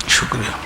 شکریہ.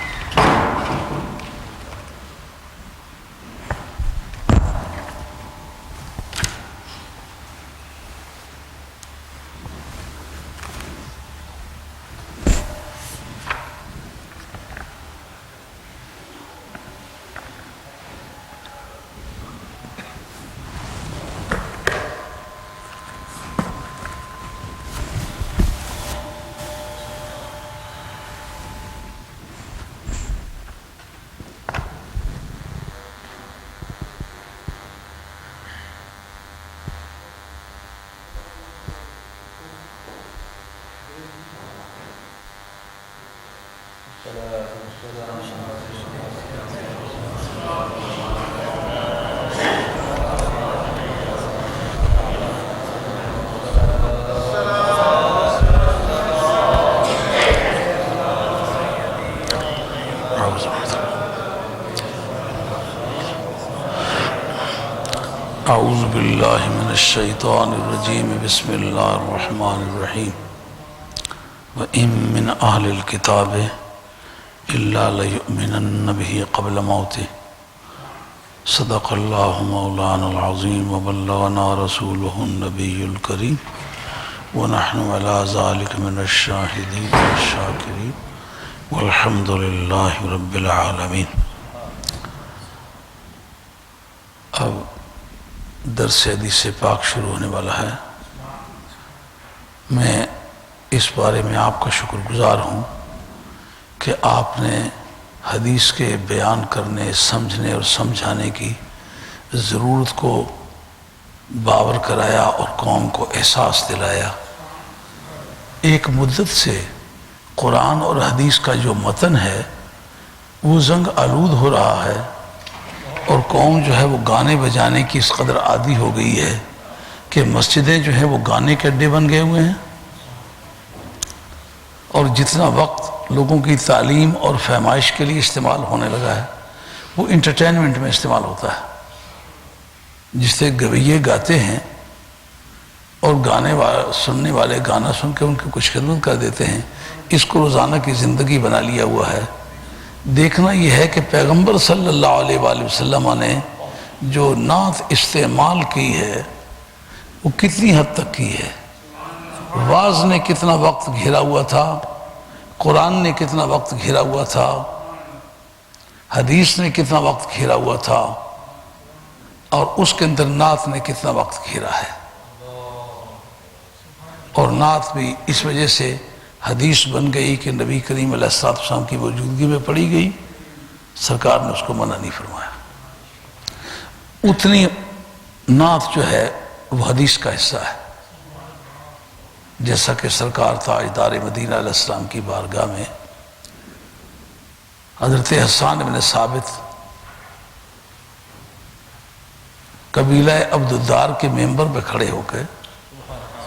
اعوذ باللہ من الشیطان الرجیم بسم اللہ الرحمن الرحیم وَإِن مِّنْ أَهْلِ الْكِتَابِ إِلَّا لَيُؤْمِنَنَّ بِهِ قَبْلَ مَوْتِهِ صدق اللہ مولانا العظیم وبلغنا رسولہ النبی الکریم ونحن علی ذلک من الشاہدین والشاکرین والحمد للہ رب العالمین. اب درس حدیث پاک شروع ہونے والا ہے. میں اس بارے میں آپ کا شکر گزار ہوں کہ آپ نے حدیث کے بیان کرنے، سمجھنے اور سمجھانے کی ضرورت کو باور کرایا اور قوم کو احساس دلایا. ایک مدت سے قرآن اور حدیث کا جو متن ہے وہ زنگ آلود ہو رہا ہے اور قوم جو ہے وہ گانے بجانے کی اس قدر عادی ہو گئی ہے کہ مسجدیں جو ہیں وہ گانے کے اڈے بن گئے ہوئے ہیں، اور جتنا وقت لوگوں کی تعلیم اور فہمائش کے لیے استعمال ہونے لگا ہے وہ انٹرٹینمنٹ میں استعمال ہوتا ہے. جس سے گویے گاتے ہیں اور سننے والے گانا سن کے ان کی کچھ خدمت کر دیتے ہیں، اس کو روزانہ کی زندگی بنا لیا ہوا ہے. دیکھنا یہ ہے کہ پیغمبر صلی اللہ علیہ وآلہ وسلم نے جو نعت استعمال کی ہے وہ کتنی حد تک کی ہے. واعظ نے کتنا وقت گھیرا ہوا تھا، قرآن نے کتنا وقت گھیرا ہوا تھا، حدیث نے کتنا وقت گھیرا ہوا تھا، اور اس کے اندر نعت نے کتنا وقت گھیرا ہے. اور نعت بھی اس وجہ سے حدیث بن گئی کہ نبی کریم علیہ السلام کی موجودگی میں پڑھی گئی، سرکار نے اس کو منع نہیں فرمایا. اتنی نعت جو ہے وہ حدیث کا حصہ ہے. جیسا کہ سرکار تاجدار مدینہ علیہ السلام کی بارگاہ میں حضرت حسان بن ثابت قبیلہ عبدالدار کے ممبر پہ کھڑے ہو کے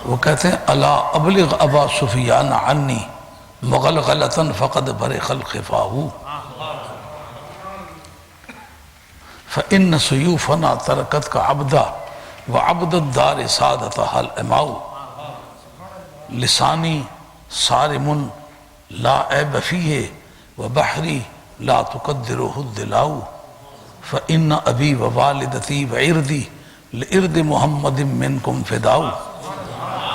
وہ کہتے ہیں الا ابلغ ابا سفیان عنی مغلغلۃ فقد برق الخفاء فإن سیوفنا ترکتک عبدا وعبد الدار سادتها الاماء لسانی صارم لا عیب فیہ وبحری لا تقدرہ الدلاء فإن ابی ووالدتی وعردی لعرد محمد منکم فداء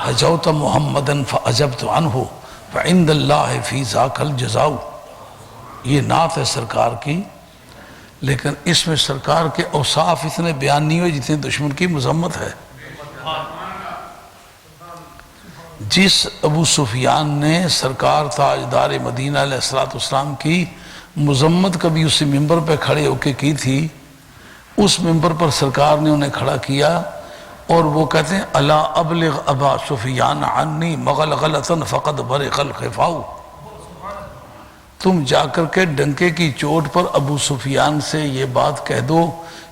حجوت محمدا فعجبت عنہ فعند اللہ فی ذاک الجزاء. یہ نعت ہے سرکار کی، لیکن اس میں سرکار کے اوصاف اتنے بیان نہیں ہوئے جتنے دشمن کی مذمت ہے. جس ابو سفیان نے سرکار تاجدار مدینہ علیہ السلام کی مذمت کبھی اسی ممبر پہ کھڑے ہو کے کی تھی، اس ممبر پر سرکار نے انہیں کھڑا کیا اور وہ کہتے ہیں الا ابلغ ابا سفیان عنی مغلغلۃ فقد برق الخفاء. تم جا کر کے ڈنکے کی چوٹ پر ابو سفیان سے یہ بات کہہ دو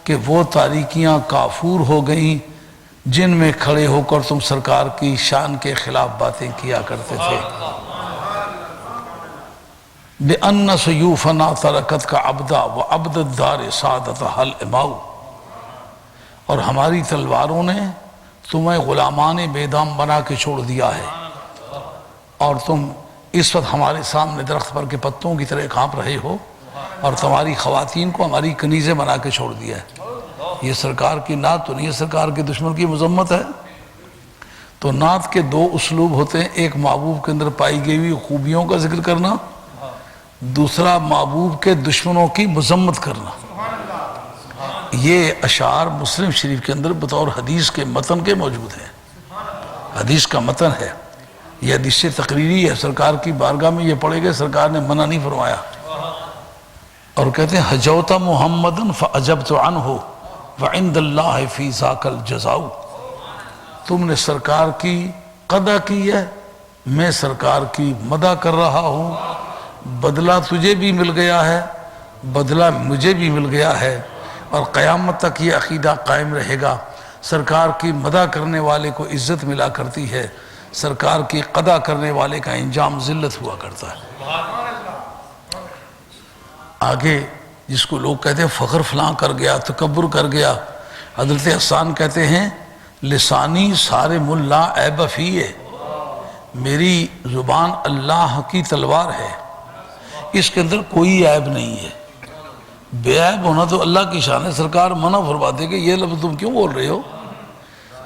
کہ وہ تاریکیاں کافور ہو گئیں جن میں کھڑے ہو کر تم سرکار کی شان کے خلاف باتیں کیا کرتے تھے. بِأَنَّ سُيُوفَنَا تَرَكَتْكَ عَبْدًا وَعَبْدَ الدَّارِ سَعَادَتَهَا الْإِمَاءُ، اور ہماری تلواروں نے تمہیں غلامان میدان بنا کے چھوڑ دیا ہے، اور تم اس وقت ہمارے سامنے درخت پر کے پتوں کی طرح کانپ رہے ہو، اور تمہاری خواتین کو ہماری کنیزیں بنا کے چھوڑ دیا ہے۔ یہ سرکار کی نعت تو نہیں ہے، سرکار کے دشمن کی مذمت ہے۔ تو نعت کے دو اسلوب ہوتے ہیں، ایک محبوب کے اندر پائی گئی ہوئی خوبیوں کا ذکر کرنا، دوسرا محبوب کے دشمنوں کی مذمت کرنا۔ یہ اشعار مسلم شریف کے اندر بطور حدیث کے متن کے موجود ہیں، حدیث کا متن ہے، یہ حدیث تقریری ہے، سرکار کی بارگاہ میں یہ پڑھے گئے، سرکار نے منع نہیں فرمایا۔ اور کہتے ہیں حجوت محمدن فعجبت عنہ وعند اللہ فی ذاک الجزاء، تم نے سرکار کی قدر کی ہے، میں سرکار کی مدح کر رہا ہوں، بدلہ تجھے بھی مل گیا ہے، بدلہ مجھے بھی مل گیا ہے، اور قیامت تک یہ عقیدہ قائم رہے گا، سرکار کی مدح کرنے والے کو عزت ملا کرتی ہے، سرکار کی قدر کرنے والے کا انجام ذلت ہوا کرتا ہے۔ آگے جس کو لوگ کہتے ہیں فخر فلاں کر گیا، تکبر کر گیا، حضرت حسان کہتے ہیں لسانی صارم اللہ عیب فیہ، میری زبان اللہ کی تلوار ہے، اس کے اندر کوئی عیب نہیں ہے، بے عیب ہونا تو اللہ کی شان ہے، سرکار منع فرما دے کہ یہ لفظ تم کیوں بول رہے ہو،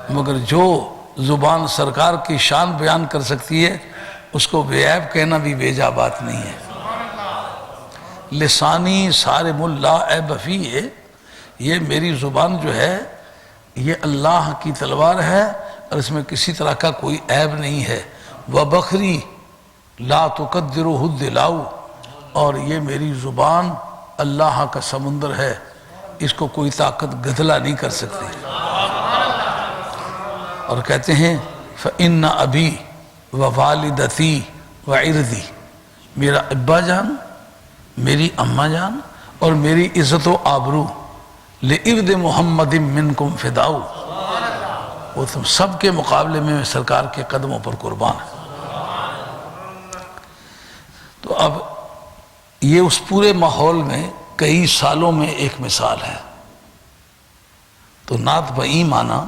مگر جو زبان سرکار کی شان بیان کر سکتی ہے اس کو بے عیب کہنا بھی بیجا بات نہیں ہے۔ لسانی صارم اللہ عیب فیہ، یہ میری زبان جو ہے یہ اللہ کی تلوار ہے اور اس میں کسی طرح کا کوئی عیب نہیں ہے۔ وَبَخْرِي لَا تُقَدِّرُهُ الدِّلَاءُ، اور یہ میری زبان اللہ کا سمندر ہے، اس کو کوئی طاقت گدلا نہیں کر سکتی۔ اور کہتے ہیں فَإِنَّ أَبِي وَوَالِدَتِي وَعِرْضِي، میرا ابا جان، میری اماں جان اور میری عزت و آبرو لِعِرْضِ مُحَمَّدٍ مِّنْكُمْ فِدَاءُ، وہ تم سب کے مقابلے میں سرکار کے قدموں پر قربان ہے۔ تو اب یہ اس پورے ماحول میں کئی سالوں میں ایک مثال ہے۔ تو نعت بئی مانا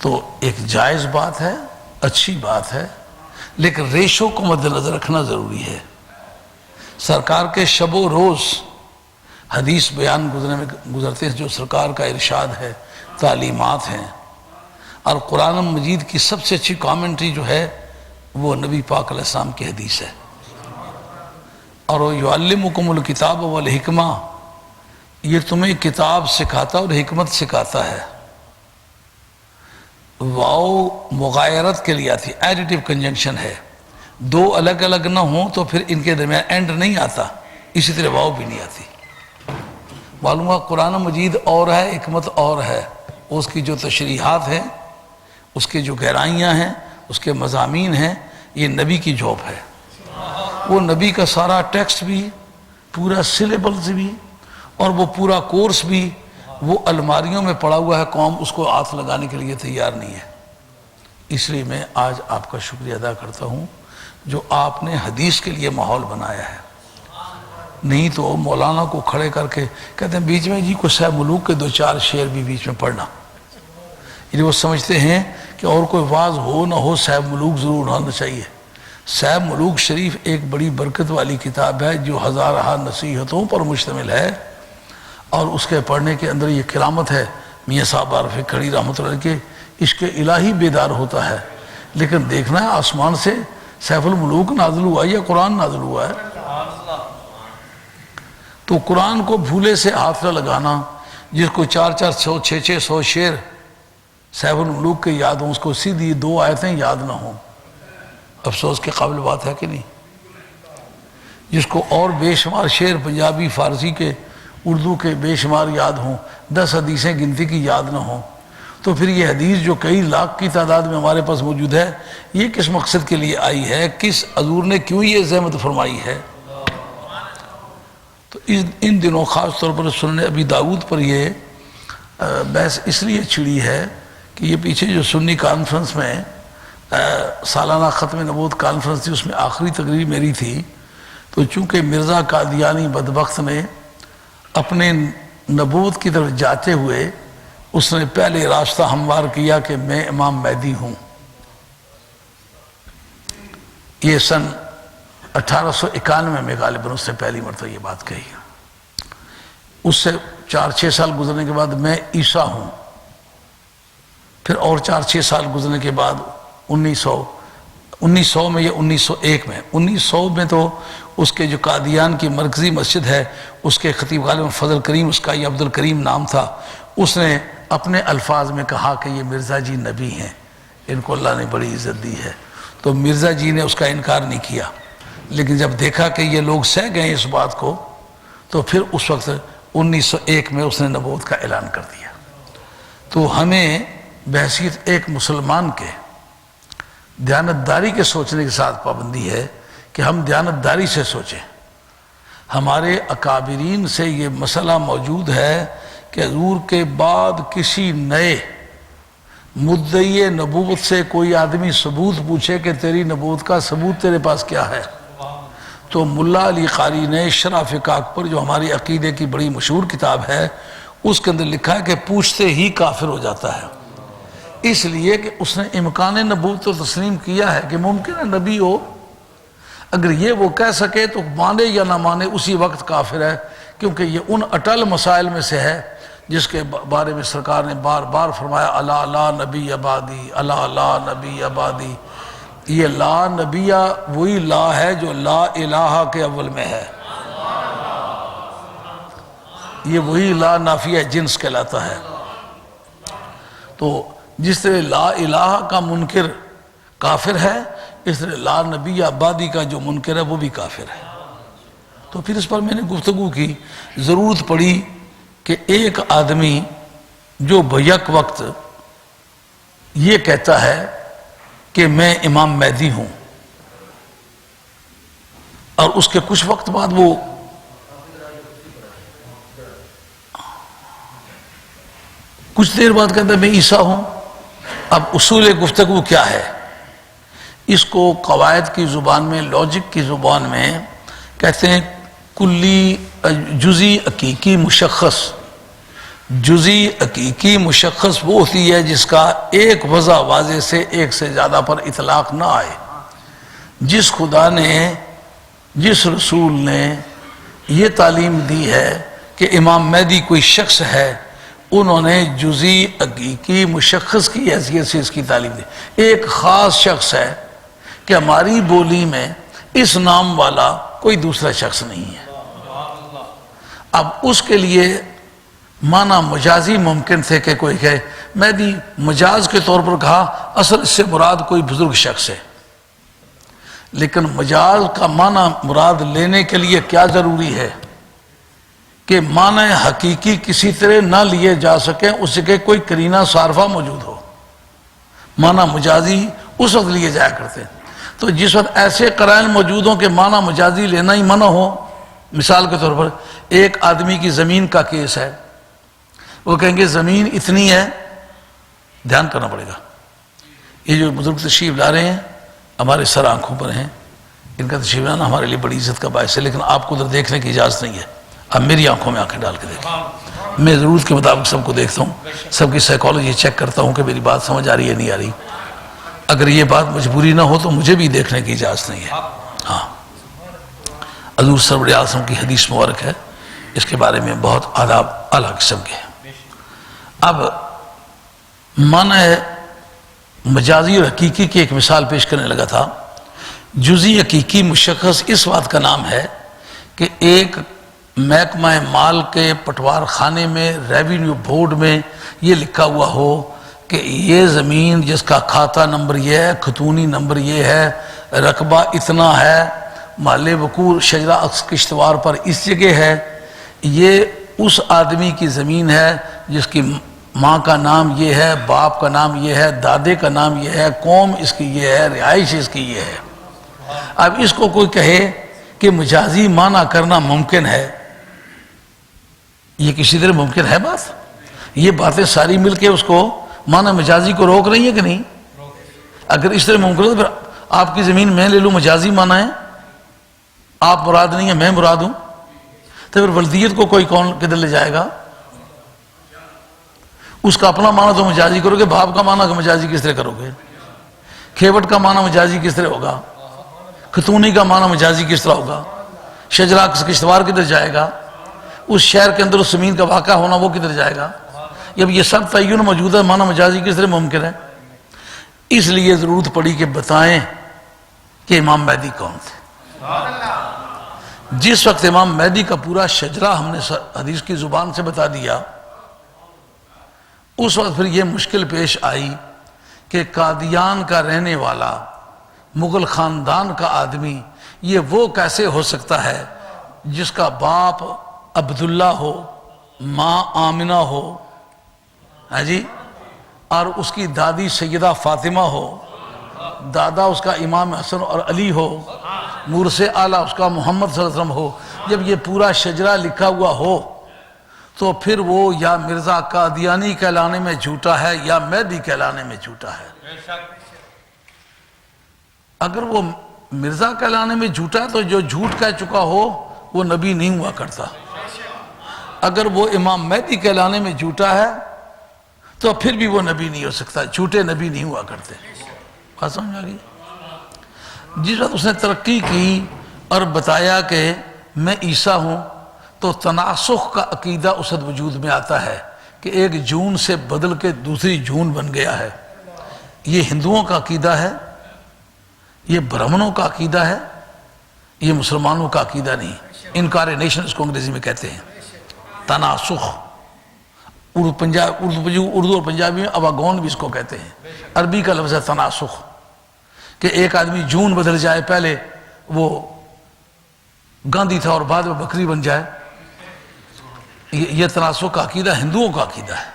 تو ایک جائز بات ہے، اچھی بات ہے، لیکن ریشو کو مد نظر رکھنا ضروری ہے۔ سرکار کے شب و روز حدیث بیان گزرتے ہیں جو سرکار کا ارشاد ہے، تعلیمات ہیں، اور قرآن مجید کی سب سے اچھی کامنٹری جو ہے وہ نبی پاک علیہ السلام کی حدیث ہے، اور وہ یعلمکم الکتاب والحکمہ، یہ تمہیں کتاب سکھاتا اور حکمت سکھاتا ہے۔ واو مغایرت کے لیے آتی، ایڈیٹیو کنجنکشن ہے، دو الگ الگ نہ ہوں تو پھر ان کے درمیان اینڈ نہیں آتا، اسی طرح واو بھی نہیں آتی۔ معلوم ہے قرآن مجید اور ہے، حکمت اور ہے، اس کی جو تشریحات ہیں، اس کے جو گہرائیاں ہیں، اس کے مضامین ہیں، یہ نبی کی جاب ہے۔ وہ نبی کا سارا ٹیکسٹ بھی، پورا سلیبس بھی، اور وہ پورا کورس بھی وہ الماریوں میں پڑا ہوا ہے، قوم اس کو ہاتھ لگانے کے لیے تیار نہیں ہے۔ اس لیے میں آج آپ کا شکریہ ادا کرتا ہوں جو آپ نے حدیث کے لیے ماحول بنایا ہے، نہیں تو مولانا کو کھڑے کر کے کہتے ہیں بیچ میں جی کو صاحب ملوک کے دو چار شعر بھی بیچ میں پڑھنا، یعنی وہ سمجھتے ہیں کہ اور کوئی واعظ ہو نہ ہو صاحب ملوک ضرور ہونا چاہیے۔ صاحب ملوک شریف ایک بڑی برکت والی کتاب ہے جو ہزارہ نصیحتوں پر مشتمل ہے، اور اس کے پڑھنے کے اندر یہ کرامت ہے، میاں صاحب عارف کھڑی رحمۃ اللہ کے عشق الہی بیدار ہوتا ہے، لیکن دیکھنا ہے آسمان سے سیف الملوک نازل ہوا یا قرآن نازل ہوا ہے، تو قرآن کو بھولے سے ہاتھ نہ لگانا، جس کو 400 600 شعر سیف الملوک کے یاد ہوں، اس کو سیدھی 2 آیتیں یاد نہ ہوں، افسوس کے قابل بات ہے کہ نہیں؟ جس کو اور بے شمار شعر پنجابی فارسی کے اردو کے بے شمار یاد ہوں، 10 حدیثیں گنتی کی یاد نہ ہوں، تو پھر یہ حدیث جو کئی لاکھ کی تعداد میں ہمارے پاس موجود ہے، یہ کس مقصد کے لیے آئی ہے، کس حضور نے کیوں یہ زحمت فرمائی ہے؟ تو ان دنوں خاص طور پر سنن ابی داؤد پر یہ بحث اس لیے چھڑی ہے کہ یہ پیچھے جو سنی کانفرنس میں سالانہ ختم نبوت کانفرنس تھی، اس میں آخری تقریر میری تھی، تو چونکہ مرزا قادیانی بدبخت نے اپنے نبوت کی طرف جاتے ہوئے اس نے پہلے راستہ ہموار کیا کہ میں امام مہدی ہوں. یہ سن 1891 میں غالباً اس نے پہلی مرتبہ یہ بات کہی. اس سے 4-6 سال گزرنے کے بعد میں عیسیٰ ہوں. پھر اور 4-6 سال گزرنے کے بعد 1900 میں یا 1901 میں 1900 میں تو اس کے جو قادیان کی مرکزی مسجد ہے اس کے خطیب غالباً فضل کریم، اس کا یہ عبد الکریم نام تھا، اس نے اپنے الفاظ میں کہا کہ یہ مرزا جی نبی ہیں، ان کو اللہ نے بڑی عزت دی ہے. تو مرزا جی نے اس کا انکار نہیں کیا، لیکن جب دیکھا کہ یہ لوگ سہ گئے اس بات کو تو پھر اس وقت 1901 میں اس نے نبوت کا اعلان کر دیا. تو ہمیں بحیثیت ایک مسلمان کے دیانتداری کے سوچنے کے ساتھ پابندی ہے کہ ہم دیانتداری سے سوچیں. ہمارے اکابرین سے یہ مسئلہ موجود ہے کہ حضور کے بعد کسی نئے مدعی نبوت سے کوئی آدمی ثبوت پوچھے کہ تیری نبوت کا ثبوت تیرے پاس کیا ہے، تو ملا علی قاری نے شرح فقاق پر جو ہماری عقیدے کی بڑی مشہور کتاب ہے اس کے اندر لکھا ہے کہ پوچھتے ہی کافر ہو جاتا ہے. اس لیے کہ اس نے امکان نبوت تو تسلیم کیا ہے کہ ممکن ہے نبی ہو. اگر یہ وہ کہہ سکے تو مانے یا نہ مانے اسی وقت کافر ہے، کیونکہ یہ ان اٹل مسائل میں سے ہے جس کے بارے میں سرکار نے بار بار فرمایا الا لا نبی عبادی، الا لا نبی عبادی. یہ لا نبیہ وہی لا ہے جو لا الہ کے اول میں ہے، یہ وہی لا نافیہ جنس کہلاتا ہے. تو جس طرح لا الہ کا منکر کافر ہے اس طرح لا نبی عبادی کا جو منکر ہے وہ بھی کافر ہے. تو پھر اس پر میں نے گفتگو کی، ضرورت پڑی کہ ایک آدمی جو بیک وقت یہ کہتا ہے کہ میں امام مہدی ہوں اور اس کے کچھ وقت بعد وہ کچھ دیر بعد کہتا ہے میں عیسیٰ ہوں. اب اصول گفتگو کیا ہے؟ اس کو قواعد کی زبان میں، لاجک کی زبان میں کہتے ہیں کلی جزی حقیقی مشخص. جزی حقیقی مشخص وہ ہوتی ہے جس کا ایک وضع واضح سے ایک سے زیادہ پر اطلاق نہ آئے. جس خدا نے، جس رسول نے یہ تعلیم دی ہے کہ امام مہدی کوئی شخص ہے، انہوں نے جزی حقیقی مشخص کی حیثیت سے اس کی تعلیم دی. ایک خاص شخص ہے کہ ہماری بولی میں اس نام والا کوئی دوسرا شخص نہیں ہے. اب اس کے لیے معنی مجازی ممکن تھے کہ کوئی کہے مہدی، مجاز کے طور پر کہا، اصل اس سے مراد کوئی بزرگ شخص ہے. لیکن مجاز کا معنی مراد لینے کے لیے کیا ضروری ہے کہ معنی حقیقی کسی طرح نہ لیے جا سکیں، اس کے کوئی قرینہ صارفہ موجود ہو. معنی مجازی اس وقت لیے جایا کرتے ہیں. تو جس وقت ایسے قرائن موجود ہوں کہ معنی مجازی لینا ہی منع ہو، مثال کے طور پر ایک آدمی کی زمین کا کیس ہے، وہ کہیں گے زمین اتنی ہے، دھیان کرنا پڑے گا. یہ جو بزرگ تشریف لا رہے ہیں ہمارے سر آنکھوں پر ہیں، ان کا تشریف لانا ہمارے لیے بڑی عزت کا باعث ہے، لیکن آپ کو ادھر دیکھنے کی اجازت نہیں ہے. اب میری آنکھوں میں آنکھیں ڈال کے دیکھیں. میں ضرورت کے مطابق سب کو دیکھتا ہوں، سب کی سائیکالوجی چیک کرتا ہوں کہ میری بات سمجھ آ رہی ہے نہیں آ رہی. اگر یہ بات مجبوری نہ ہو تو مجھے بھی دیکھنے کی اجازت نہیں ہے. ہاں، حضور سرور اعظم کی حدیث مبارک ہے، اس کے بارے میں بہت آداب اعلیٰ قسم کے ہیں. اب معنی مجازی اور حقیقی کی ایک مثال پیش کرنے لگا تھا. جزی حقیقی مشخص اس بات کا نام ہے کہ ایک محکمہ مال کے پٹوار خانے میں، ریونیو بورڈ میں یہ لکھا ہوا ہو کہ یہ زمین جس کا کھاتہ نمبر یہ ہے، خطونی نمبر یہ ہے، رقبہ اتنا ہے، محل وقوع شجرہ کشتوار پر اس جگہ ہے، یہ اس آدمی کی زمین ہے جس کی ماں کا نام یہ ہے، باپ کا نام یہ ہے، دادے کا نام یہ ہے، قوم اس کی یہ ہے، رہائش اس کی یہ ہے. اب اس کو کوئی کہے کہ مجازی معنی کرنا ممکن ہے، یہ کسی طرح ممکن ہے بات؟ یہ باتیں ساری مل کے اس کو معنی مجازی کو روک رہی ہے کہ نہیں؟ اگر اس طرح ممکن ہے تو پھر آپ کی زمین میں لے لوں، مجازی معنی ہے؟ آپ مراد نہیں ہیں، میں مراد ہوں، تو پھر ولدیت کو کوئی کون کدھر لے جائے گا؟ اس کا اپنا معنی تو مجازی کرو گے، باپ کا معنی مجازی کس طرح کرو گے؟ کھیوٹ کا معنی مجازی کس طرح ہوگا؟ خطونی کا معنی مجازی کس طرح ہوگا؟ شجرا کشتوار کدھر جائے گا؟ اس شہر کے اندر اس زمین کا واقع ہونا وہ کدھر جائے گا؟ جب یہ سب تعین موجود ہے، معنی مجازی کس طرح ممکن ہے؟ اس لیے ضرورت پڑی کہ بتائیں کہ امام مہدی کون تھے۔ جس وقت امام مہدی کا پورا شجرہ ہم نے حدیث کی زبان سے بتا دیا، اس وقت پھر یہ مشکل پیش آئی کہ قادیان کا رہنے والا مغل خاندان کا آدمی یہ وہ کیسے ہو سکتا ہے جس کا باپ عبداللہ ہو، ماں آمنہ ہو، ہاں جی، اور اس کی دادی سیدہ فاطمہ ہو، دادا اس کا امام حسن اور علی ہو، مورث اعلیٰ اس کا محمد صلی اللہ علیہ وسلم ہو۔ جب یہ پورا شجرہ لکھا ہوا ہو تو پھر وہ یا مرزا قادیانی کہلانے میں جھوٹا ہے یا مہدی کہلانے میں جھوٹا ہے۔ اگر وہ مرزا کہلانے میں جھوٹا ہے تو جو جھوٹ کہہ چکا ہو وہ نبی نہیں ہوا کرتا۔ اگر وہ امام مہدی کہلانے میں جھوٹا ہے تو پھر بھی وہ نبی نہیں ہو سکتا، جھوٹے نبی نہیں ہوا کرتے۔ بات سمجھ آ گئی؟ جس وقت اس نے ترقی کی اور بتایا کہ میں عیسیٰ ہوں تو تناسخ کا عقیدہ اس وقت وجود میں آتا ہے کہ ایک جون سے بدل کے دوسری جون بن گیا ہے۔ یہ ہندوؤں کا عقیدہ ہے، یہ برہمنوں کا عقیدہ ہے، یہ مسلمانوں کا عقیدہ نہیں۔ انکارنیشن اس کو انگریزی میں کہتے ہیں، تناسخ۔ اردو اور پنجابی میں اواگون بھی اس کو کہتے ہیں۔ عربی کا لفظ ہے تناسخ، کہ ایک آدمی جون بدل جائے، پہلے وہ گاندھی تھا اور بعد میں بکری بن جائے۔ یہ تناسخ کا عقیدہ ہندوؤں کا عقیدہ ہے،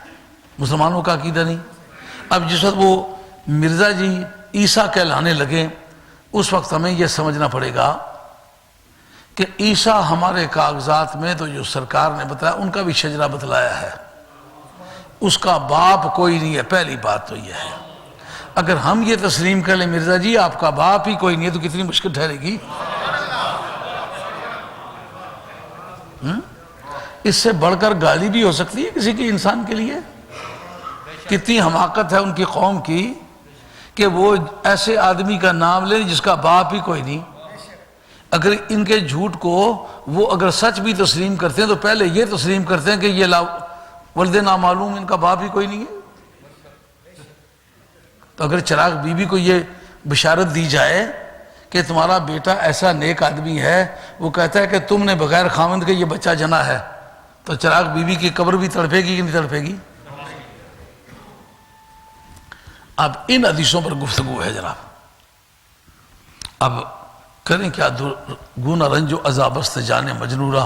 مسلمانوں کا عقیدہ نہیں۔ اب جس وقت وہ مرزا جی عیسیٰ کہلانے لگے، اس وقت ہمیں یہ سمجھنا پڑے گا کہ عیسیٰ ہمارے کاغذات میں تو جو سرکار نے بتایا ان کا بھی شجرہ بتلایا ہے، اس کا باپ کوئی نہیں ہے۔ پہلی بات تو یہ ہے، اگر ہم یہ تسلیم کر لیں مرزا جی آپ کا باپ ہی کوئی نہیں ہے تو کتنی مشکل ٹھہرے گی۔ اس سے بڑھ کر گالی بھی ہو سکتی ہے کسی کی انسان کے لیے۔ کتنی حماقت ہے ان کی قوم کی کہ وہ ایسے آدمی کا نام لیں جس کا باپ ہی کوئی نہیں۔ اگر ان کے جھوٹ کو وہ اگر سچ بھی تسلیم کرتے ہیں تو پہلے یہ تسلیم کرتے ہیں کہ یہ ولد نامعلوم، ان کا باپ ہی کوئی نہیں ہے۔ تو اگر چراغ بی بی کو یہ بشارت دی جائے کہ تمہارا بیٹا ایسا نیک آدمی ہے، وہ کہتا ہے کہ تم نے بغیر خاوند کے یہ بچہ جنا ہے، تو چراغ بی بی کی قبر بھی تڑپے گی کہ نہیں تڑپے گی؟ اب ان حدیثوں پر گفتگو ہے جناب۔ اب کریں کیا؟ گونا رنج و عذابست جانے مجنورہ،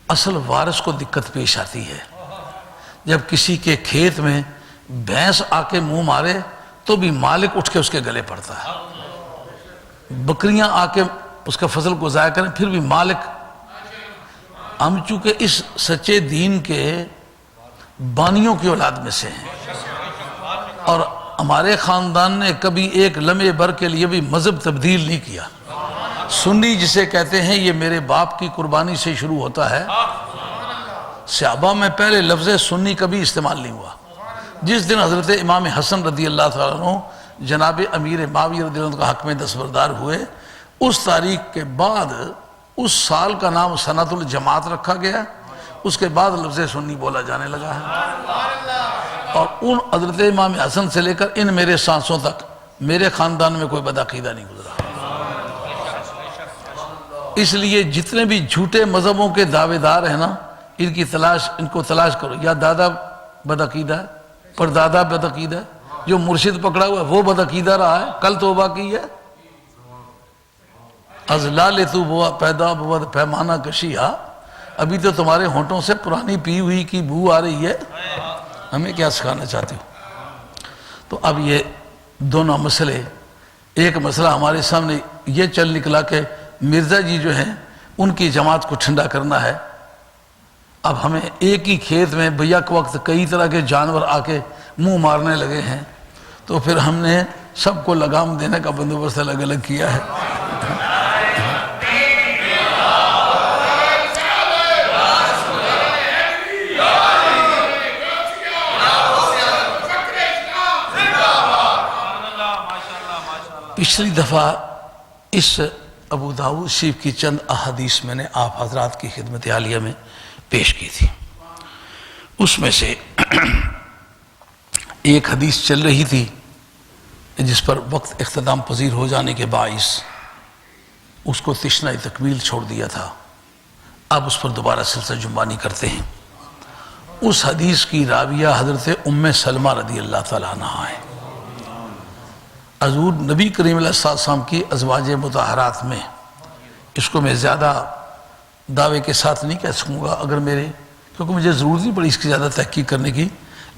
اصل وارث کو دقت پیش آتی ہے۔ جب کسی کے کھیت میں بھینس آ کے منہ مارے تو بھی مالک اٹھ کے اس کے گلے پڑتا ہے، بکریاں آ کے اس کا فصل کو ضائع کریں پھر بھی مالک۔ ہم چونکہ اس سچے دین کے بانیوں کی اولاد میں سے ہیں، اور ہمارے خاندان نے کبھی ایک لمحے بھر کے لیے بھی مذہب تبدیل نہیں کیا۔ سنی جسے کہتے ہیں یہ میرے باپ کی قربانی سے شروع ہوتا ہے۔ صحابہ میں پہلے لفظ سنی کبھی استعمال نہیں ہوا۔ جس دن حضرت امام حسن رضی اللہ تعالیٰ عنہ جناب امیر معاویہ رضی اللہ عنہ کا حق میں دستبردار ہوئے، اس تاریخ کے بعد اس سال کا نام سنۃ الجماعت رکھا گیا، اس کے بعد لفظ سنی بولا جانے لگا ہے۔ اور ان حضرت امام حسن سے لے کر ان میرے سانسوں تک میرے خاندان میں کوئی بدعقیدہ نہیں گزرا۔ اس لیے جتنے بھی جھوٹے مذہبوں کے دعوے دار ہیں نا، ان کو تلاش کرو، یا دادا بدعقیدہ ہے، پردادا بدعقیدہ ہے، جو مرشد پکڑا ہوا ہے وہ بدعقیدہ رہا ہے، کل توبہ کی ہے۔ از لال تو بوا پیدا بود پیمانہ کشیہ، ابھی تو تمہارے ہونٹوں سے پرانی پی ہوئی کی بو آ رہی ہے، ہمیں کیا سکھانا چاہتے ہو؟ تو اب یہ دونوں مسئلے، ایک مسئلہ ہمارے سامنے یہ چل نکلا کہ مرزا جی جو ہیں ان کی جماعت کو ٹھنڈا کرنا ہے۔ اب ہمیں ایک ہی کھیت میں بیک وقت کئی طرح کے جانور آ کے منہ مارنے لگے ہیں، تو پھر ہم نے سب کو لگام دینے کا بندوبست الگ الگ کیا ہے۔ تیسری دفعہ اس ابو داؤد شریف کی چند احادیث میں نے آپ حضرات کی خدمت عالیہ میں پیش کی تھی. اس میں سے ایک حدیث چل رہی تھی جس پر وقت اختتام پذیر ہو جانے کے باعث اس کو تشنہ تکمیل چھوڑ دیا تھا. اب اس پر دوبارہ سلسلہ جنبانی کرتے ہیں. اس حدیث کی راویہ حضرت ام سلمہ رضی اللہ تعالیٰ عنہ ہے. حضور نبی کریم علیہ السلام کی ازواج مطہرات میں، اس کو میں زیادہ دعوے کے ساتھ نہیں کہہ سکوں گا اگر میرے، کیونکہ مجھے ضرورت نہیں پڑی اس کی زیادہ تحقیق کرنے کی،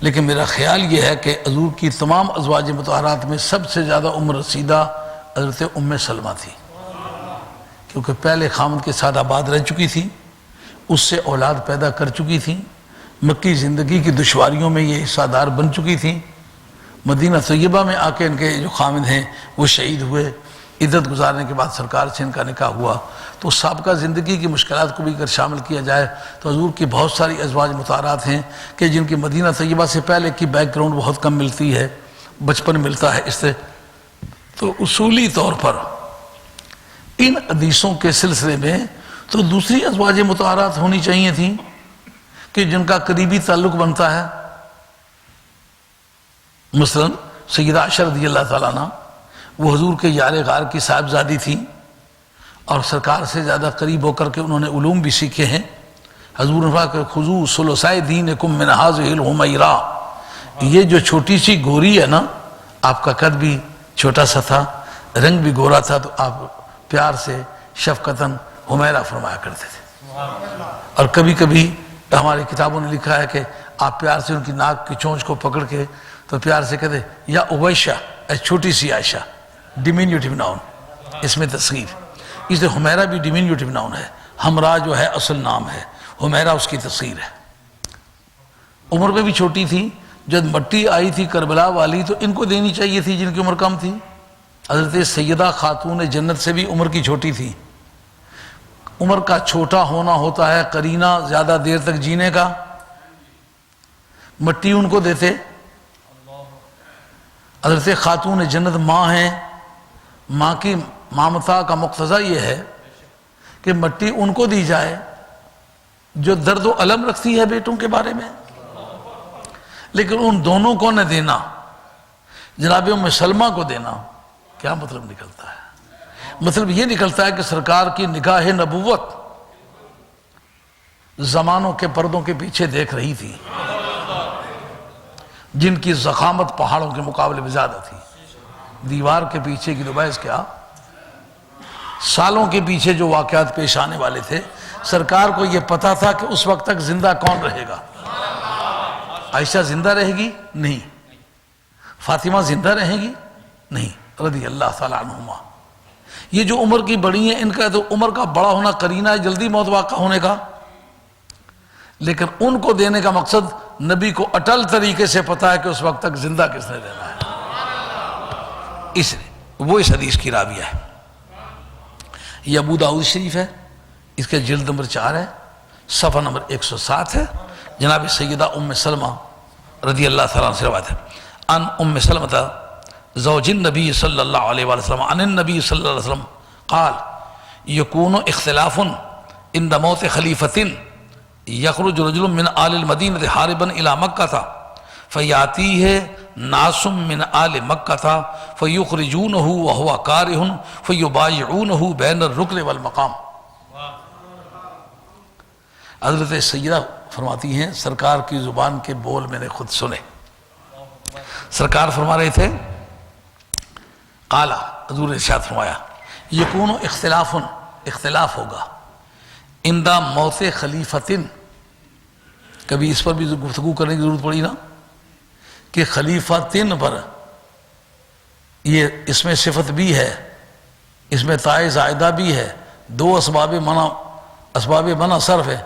لیکن میرا خیال یہ ہے کہ حضور کی تمام ازواج مطہرات میں سب سے زیادہ عمر رسیدہ حضرت ام سلمہ تھی، کیونکہ پہلے خامد کے ساتھ آباد رہ چکی تھی، اس سے اولاد پیدا کر چکی تھی، مکی زندگی کی دشواریوں میں یہ حصہ دار بن چکی تھی. مدینہ طیبہ میں آ کے ان کے جو خامد ہیں وہ شہید ہوئے. عدت گزارنے کے بعد سرکار سے ان کا نکاح ہوا. تو سابقہ زندگی کی مشکلات کو بھی اگر شامل کیا جائے تو حضور کی بہت ساری ازواج مطہرات ہیں کہ جن کی مدینہ طیبہ سے پہلے کی بیک گراؤنڈ بہت کم ملتی ہے، بچپن ملتا ہے اس سے. تو اصولی طور پر ان حدیثوں کے سلسلے میں تو دوسری ازواج مطہرات ہونی چاہیے تھیں کہ جن کا قریبی تعلق بنتا ہے. مثلا سیدہ عائشہ رضی اللہ تعالیٰ عنہ، وہ حضور کے یار غار کی صاحبزادی تھی اور سرکار سے زیادہ قریب ہو کر کے انہوں نے علوم بھی سیکھے ہیں. حضور نے فرمایا کہ خذوا ثلثی دینکم من هذه الحمیرہ، یہ جو چھوٹی سی گوری ہے نا، آپ کا قد بھی چھوٹا سا تھا، رنگ بھی گورا تھا، تو آپ پیار سے شفقتاً حمیرہ فرمایا کرتے تھے. اور کبھی کبھی ہماری کتابوں نے لکھا ہے کہ آپ پیار سے ان کی ناک کی چونچ کو پکڑ کے تو پیار سے کہتے یا اویشہ، اے چھوٹی سی عائشہ، ڈیمینیوٹیو ناؤن، اس میں تصغیر. اس لیے حمیرہ بھی ڈیمینیوٹیو ناؤن ہے. ہمراہ جو ہے اصل نام ہے، حمیرہ اس کی تصغیر ہے. عمر میں بھی چھوٹی تھی. جب مٹی آئی تھی کربلا والی تو ان کو دینی چاہیے تھی جن کی عمر کم تھی. حضرت سیدہ خاتون جنت سے بھی عمر کی چھوٹی تھی. عمر کا چھوٹا ہونا ہوتا ہے قرینہ زیادہ دیر تک جینے کا. مٹی ان کو دیتے. حضرت خاتون جنت ماں ہیں، ماں کی مامتا کا مقتضی یہ ہے کہ مٹی ان کو دی جائے جو درد و الم رکھتی ہے بیٹوں کے بارے میں. لیکن ان دونوں کو نہ دینا، جناب ام سلمہ کو دینا، کیا مطلب نکلتا ہے؟ مطلب یہ نکلتا ہے کہ سرکار کی نگاہ نبوت زمانوں کے پردوں کے پیچھے دیکھ رہی تھی، جن کی ضخامت پہاڑوں کے مقابلے میں زیادہ تھی. دیوار کے پیچھے کی نبائز کیا، سالوں کے پیچھے جو واقعات پیش آنے والے تھے، سرکار کو یہ پتا تھا کہ اس وقت تک زندہ کون رہے گا. عائشہ زندہ رہے گی؟ نہیں. فاطمہ زندہ رہے گی؟ نہیں، رضی اللہ تعالیٰ عنہما. یہ جو عمر کی بڑی ہیں، ان کا تو عمر کا بڑا ہونا قرینہ ہے جلدی موت واقع ہونے کا، لیکن ان کو دینے کا مقصد نبی کو اٹل طریقے سے پتا ہے کہ اس وقت تک زندہ کس نے رہنا ہے. اس لیے وہ اس حدیث کی راویہ ہے. یہ ابو داؤد شریف ہے، اس کے جلد نمبر 4 ہے، صفحہ نمبر 107 ہے. جناب سیدہ ام سلمہ رضی اللہ تعالیٰ عنہ سے روایت ہے. ان ام سلمہ زوج النبی صلی اللہ علیہ وسلم عن النبی صلی اللہ علیہ وسلم قال یکون اختلاف عند موت خلیفۃ یخرج رجل من آل المدینہ حاربا الی مکہ فیاتیہ ناس من آل مکہ فیخرجونہ وہو کارہ فیبایعونہ بین الرکن والمقام. حضرت سیدہ فرماتی ہیں سرکار کی زبان کے بول میں نے خود سنے. سرکار فرما رہے تھے، قالا، حضور ارشاد فرمایا، یکون اختلاف ہوگا اندہ موت خلیفتن. کبھی اس پر بھی گفتگو کرنے کی ضرورت پڑی نا کہ خلیفتن پر یہ اس میں صفت بھی ہے، اس میں تائے زائدہ بھی ہے، دو اسباب منع صرف ہے،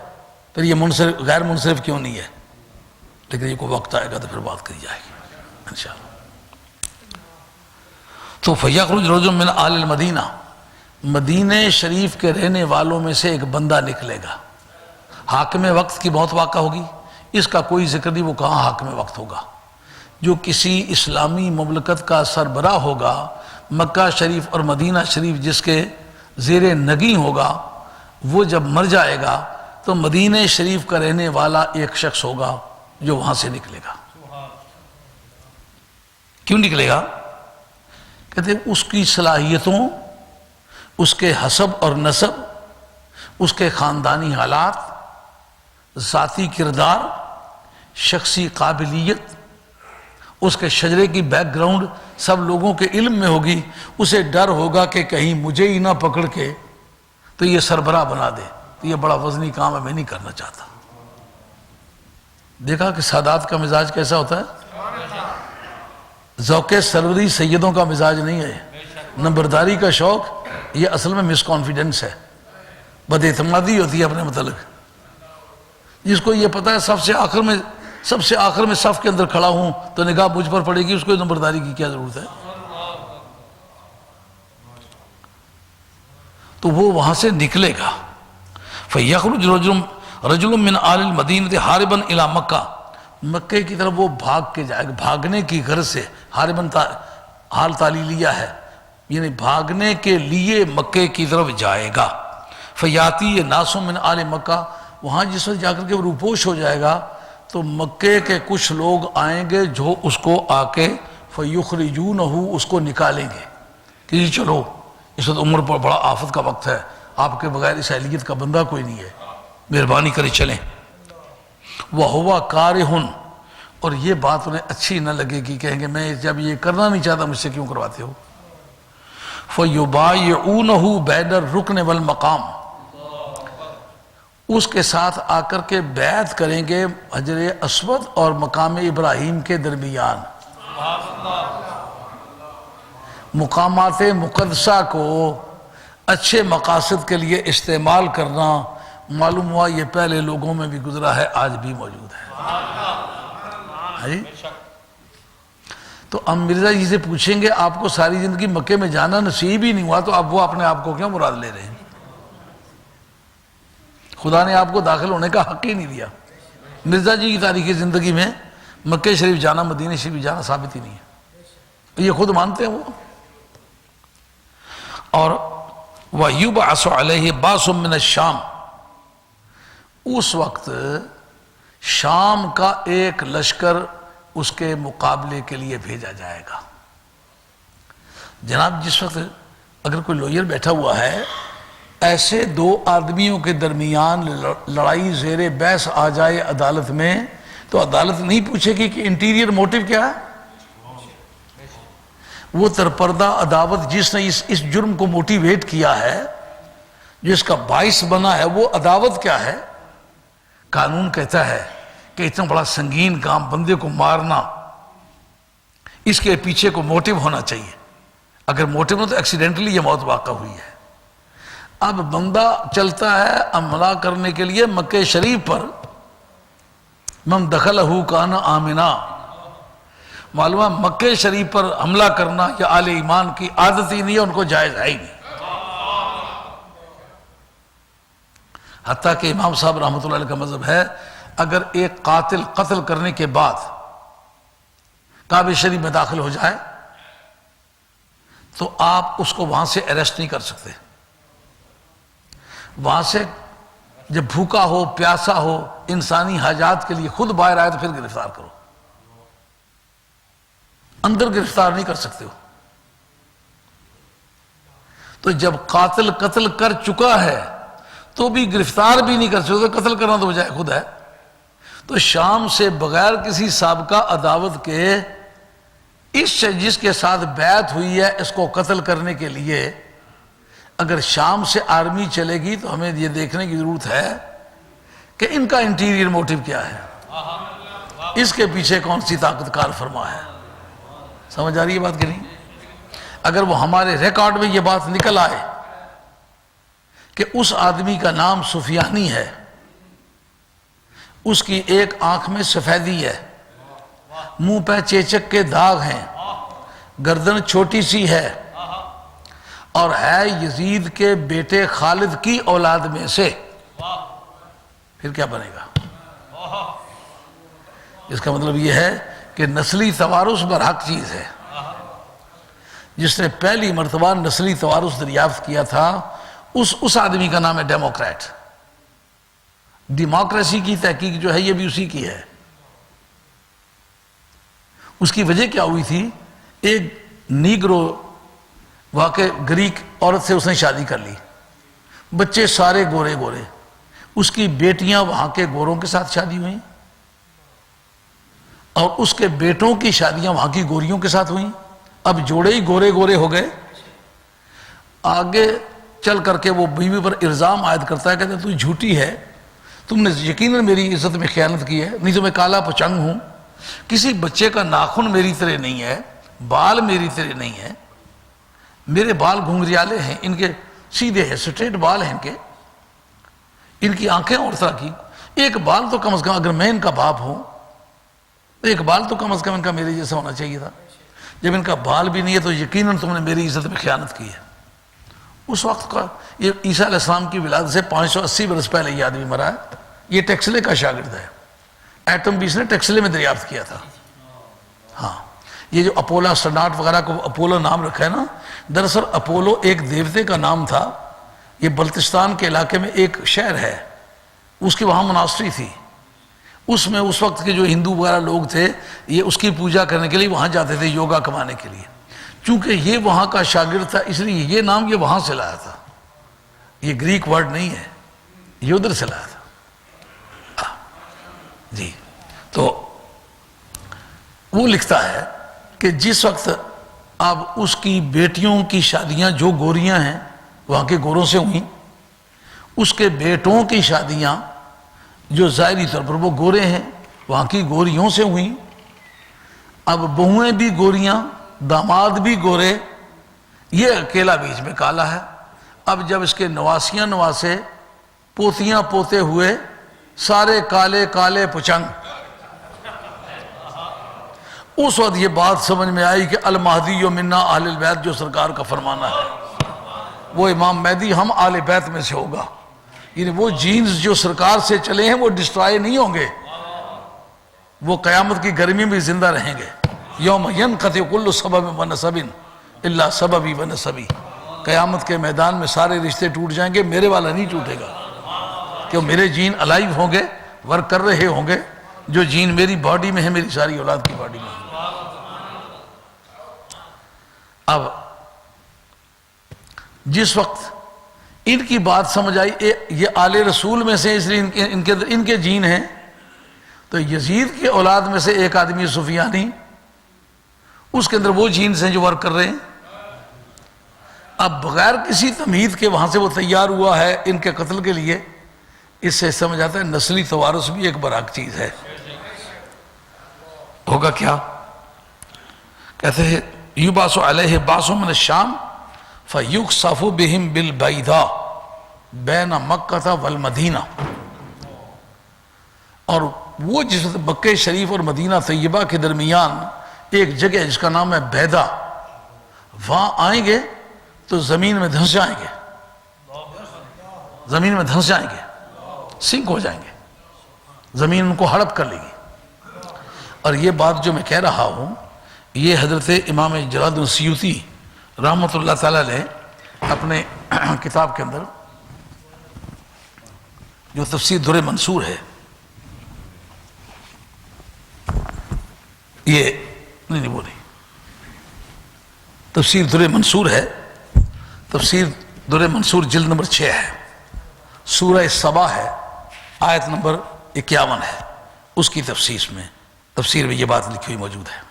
پھر یہ منصرف غیر منصرف کیوں نہیں ہے؟ لیکن یہ کوئی وقت آئے گا تو پھر بات کری جائے گی انشاءاللہ. تو فیخرج رجل من آل المدینہ، مدینہ شریف کے رہنے والوں میں سے ایک بندہ نکلے گا. حاکم وقت کی موت واقع ہوگی، اس کا کوئی ذکر نہیں، وہ کہاں حاکم وقت ہوگا. جو کسی اسلامی مملکت کا سربراہ ہوگا، مکہ شریف اور مدینہ شریف جس کے زیر نگیں ہوگا، وہ جب مر جائے گا تو مدینہ شریف کا رہنے والا ایک شخص ہوگا جو وہاں سے نکلے گا۔ کیوں نکلے گا؟ کہتے ہیں اس کی صلاحیتوں، اس کے حسب اور نسب، اس کے خاندانی حالات، ذاتی کردار، شخصی قابلیت، اس کے شجرے کی بیک گراؤنڈ سب لوگوں کے علم میں ہوگی۔ اسے ڈر ہوگا کہ کہیں مجھے ہی نہ پکڑ کے تو یہ سربراہ بنا دے، تو یہ بڑا وزنی کام ہے، میں نہیں کرنا چاہتا۔ دیکھا کہ سادات کا مزاج کیسا ہوتا ہے؟ ذوق سروری سیدوں کا مزاج نہیں ہے، نمبرداری کا شوق، یہ اصل میں مس کانفیڈنس ہے، بد اعتمادی ہوتی ہے اپنے متعلق۔ جس کو یہ پتا ہے سب سے آخر میں صف کے اندر کھڑا ہوں تو نگاہ مجھ پر پڑے گی، اس کو نمبرداری کی کیا ضرورت ہے؟ تو وہ وہاں سے نکلے گا۔ فَيَخْرُجُ رَجُلٌ مِّنْ آلِ الْمَدِينَةِ حَارِبًا إِلَىٰ مَكَّةَ، مکے کی طرف وہ بھاگ کے جائے گا، بھاگنے کی غرض سے۔ حارباً حال تعلیلیہ ہے، یعنی بھاگنے کے لیے مکے کی طرف جائے گا۔ فَيَأْتِي نَاسٌ مِّنْ آلِ مَكَّةَ، وہاں جس وقت جا کر کے وہ روپوش ہو جائے گا تو مکے کے کچھ لوگ آئیں گے جو اس کو آ کے فَيُخْرِجُونَهُ، اس کو نکالیں گے کہ جی چلو، اس وقت عمر پر بڑا آفت کا وقت ہے، آپ کے بغیر اس اہلیت کا بندہ کوئی نہیں ہے، مہربانی کرے چلیں۔ وَهُوَ كَارِهٌ، اور یہ بات انہیں اچھی نہ لگے گی، کہیں گے میں جب یہ کرنا نہیں چاہتا مجھ سے کیوں کرواتے ہو۔ فَيُبَايِعُونَهُ بَيْنَ الرُّكْنِ وَالْمَقَامِ، اس کے ساتھ آ کر کے بیعت کریں گے حجر اسود اور مقام ابراہیم کے درمیان۔ مقامات مقدسہ کو اچھے مقاصد کے لیے استعمال کرنا معلوم ہوا یہ پہلے لوگوں میں بھی گزرا ہے، آج بھی موجود ہے۔ تو اب مرزا جی سے پوچھیں گے آپ کو ساری زندگی مکے میں جانا نصیب ہی نہیں ہوا تو اب وہ اپنے آپ کو کیوں مراد لے رہے ہیں؟ خدا نے آپ کو داخل ہونے کا حق ہی نہیں دیا۔ مرزا جی کی تاریخی زندگی میں مکہ شریف جانا، مدینہ شریف جانا ثابت ہی نہیں ہے، یہ خود مانتے ہیں وہ۔ اور وَيُبْعَثُ عَلَيْهِ بَعْثٌ مِّنَ الشَّامِ، اس وقت شام کا ایک لشکر اس کے مقابلے کے لیے بھیجا جائے گا۔ جناب جس وقت اگر کوئی لوئر بیٹھا ہوا ہے، ایسے دو آدمیوں کے درمیان لڑائی زیر بحث آ جائے عدالت میں، تو عدالت نہیں پوچھے گی کہ انٹیریئر موٹیو کیا ہے۔ وہ ترپردہ عداوت جس نے اس جرم کو موٹیویٹ کیا ہے، جس کا باعث بنا ہے، وہ عداوت کیا ہے؟ قانون کہتا ہے کہ اتنا بڑا سنگین کام، بندے کو مارنا، اس کے پیچھے کو موٹیو ہونا چاہیے۔ اگر موٹیو نہ تو ایکسیڈنٹلی یہ موت واقع ہوئی ہے۔ اب بندہ چلتا ہے حملہ کرنے کے لیے مکہ شریف پر، من دخلہ کان آمنا، معلوم ہے مکہ شریف پر حملہ کرنا یا آل ایمان کی عادت ہی نہیں ہے، ان کو جائز ہے ہی نہیں۔ حتیٰ کہ امام صاحب رحمۃ اللہ علیہ کا مذہب ہے، اگر ایک قاتل قتل کرنے کے بعد کعبہ شریف میں داخل ہو جائے تو آپ اس کو وہاں سے اریسٹ نہیں کر سکتے۔ وہاں سے جب بھوکا ہو، پیاسا ہو، انسانی حاجات کے لیے خود باہر آئے تو پھر گرفتار کرو، اندر گرفتار نہیں کر سکتے ہو۔ تو جب قاتل قتل کر چکا ہے تو بھی گرفتار بھی نہیں کر سکتے، قتل کرنا تو بجائے خود ہے۔ تو شام سے بغیر کسی سابقہ عداوت کے اس جس کے ساتھ بیعت ہوئی ہے اس کو قتل کرنے کے لیے اگر شام سے آرمی چلے گی تو ہمیں یہ دیکھنے کی ضرورت ہے کہ ان کا انٹیریئر موٹیو کیا ہے، اس کے پیچھے کون سی طاقت کار فرما ہے۔ سمجھ آ رہی ہے بات کہ نہیں؟ اگر وہ ہمارے ریکارڈ میں یہ بات نکل آئے کہ اس آدمی کا نام سفیانی ہے، اس کی ایک آنکھ میں سفیدی ہے، منہ پہ چیچک کے داغ ہیں، گردن چھوٹی سی ہے، اور ہے یزید کے بیٹے خالد کی اولاد میں سے، پھر کیا بنے گا؟ اس کا مطلب یہ ہے کہ نسلی توارث برحق چیز ہے۔ جس نے پہلی مرتبہ نسلی توارث دریافت کیا تھا، اس آدمی کا نام ہے ڈیموکریٹ۔ ڈیموکریسی کی تحقیق جو ہے یہ بھی اسی کی ہے۔ اس کی وجہ کیا ہوئی تھی؟ ایک نیگرو واقع گریک عورت سے اس نے شادی کر لی، بچے سارے گورے گورے، اس کی بیٹیاں وہاں کے گوروں کے ساتھ شادی ہوئیں اور اس کے بیٹوں کی شادیاں وہاں کی گوریوں کے ساتھ ہوئیں۔ اب جوڑے ہی گورے گورے ہو گئے۔ آگے چل کر کے وہ بیوی پر الزام عائد کرتا ہے، کہتے ہیں تو جھوٹی ہے، تم نے یقیناً میری عزت میں خیانت کی ہے، نہیں تو میں کالا پچنگ ہوں، کسی بچے کا ناخن میری طرح نہیں ہے، بال میری طرح نہیں ہے، میرے بال گھنگریالے ہیں، ان کے سیدھے ہیں، سٹریٹ بال ہیں ان کی آنکھیں اور طرح کی، ایک بال تو کم از کم اگر میں ان کا باپ ہوں ایک بال تو کم از کم ان کا میرے جیسا ہونا چاہیے تھا، جب ان کا بال بھی نہیں ہے تو یقیناً تم نے میری عزت میں خیانت کی ہے۔ اس وقت کا یہ عیسیٰ علیہ السلام کی ولادت سے 580 برس پہلے یہ آدمی مرا ہے۔ یہ ٹیکسلے کا شاگرد ہے، ایٹم بھی اس نے ٹیکسلے میں دریافت کیا تھا۔ ہاں، یہ جو اپولو اسٹرناٹ وغیرہ کو اپولو نام رکھا ہے نا، دراصل اپولو ایک دیوتے کا نام تھا۔ یہ بلتستان کے علاقے میں ایک شہر ہے، اس کی وہاں مناسٹری تھی، اس میں اس وقت کے جو ہندو وغیرہ لوگ تھے یہ اس کی پوجا کرنے کے لیے وہاں جاتے تھے، یوگا کمانے کے لیے۔ چونکہ یہ وہاں کا شاگرد تھا اس لیے یہ نام یہ وہاں سے لایا تھا، یہ گریک ورڈ نہیں ہے، یہ ادھر سے لایا تھا۔ جی، تو وہ لکھتا ہے کہ جس وقت اب اس کی بیٹیوں کی شادیاں جو گوریاں ہیں وہاں کے گوروں سے ہوئیں، اس کے بیٹوں کی شادیاں جو ظاہری طور پر وہ گورے ہیں وہاں کی گوریوں سے ہوئیں، اب بہویں بھی گوریاں، داماد بھی گورے، یہ اکیلا بیچ میں کالا ہے۔ اب جب اس کے نواسیاں نواسے پوتیاں پوتے ہوئے سارے کالے کالے پچنگ، اس وقت یہ بات سمجھ میں آئی کہ المہدی منا اہل البیت جو سرکار کا فرمانا ہے، وہ امام مہدی ہم اہل بیت میں سے ہوگا، یعنی وہ جینز جو سرکار سے چلے ہیں وہ ڈسٹرائے نہیں ہوں گے، وہ قیامت کی گرمی میں زندہ رہیں گے۔ یوم ینقطع کل سبب و نسب الا سببی و نسبی، قیامت کے میدان میں سارے رشتے ٹوٹ جائیں گے، میرے والا نہیں ٹوٹے گا، کہ میرے جین الائیو ہوں گے، ورک کر رہے ہوں گے، جو جین میری باڈی میں ہے میری ساری اولاد کی باڈی میں ہے۔ اب جس وقت ان کی بات سمجھ آئی یہ آل رسول میں سے، اس لیے ان کے جین ہیں، تو یزید کے اولاد میں سے ایک آدمی سفیانی، اس کے اندر وہ جینز ہیں جو ورک کر رہے ہیں۔ اب بغیر کسی تمہید کے وہاں سے وہ تیار ہوا ہے ان کے قتل کے لیے، اس سے سمجھ آتا ہے نسلی توارث بھی ایک براق چیز ہے۔ ہوگا کیا؟ کہتے ہیں یبعث علیہ بعث من الشام فیخسف بہم بالبیضاء بین مکہ والمدینہ، اور وہ جس مکہ شریف اور مدینہ طیبہ کے درمیان ایک جگہ ہے جس کا نام ہے بیضا، وہاں آئیں گے تو زمین میں دھنس جائیں گے، زمین میں دھنس جائیں گے، سنک ہو جائیں گے، زمین ان کو ہڑپ کر لے گی۔ اور یہ بات جو میں کہہ رہا ہوں یہ حضرت امام جلال الدین سیوطی رحمۃ اللہ تعالیٰ علیہ اپنے کتاب کے اندر جو تفسیر در منصور ہے، یہ نہیں وہ نہیں، تفسیر در منصور ہے، تفسیر در منصور جلد نمبر 6 ہے، سورہ سبا ہے، آیت نمبر 51 ہے، اس کی تفسیر میں یہ بات لکھی ہوئی موجود ہے۔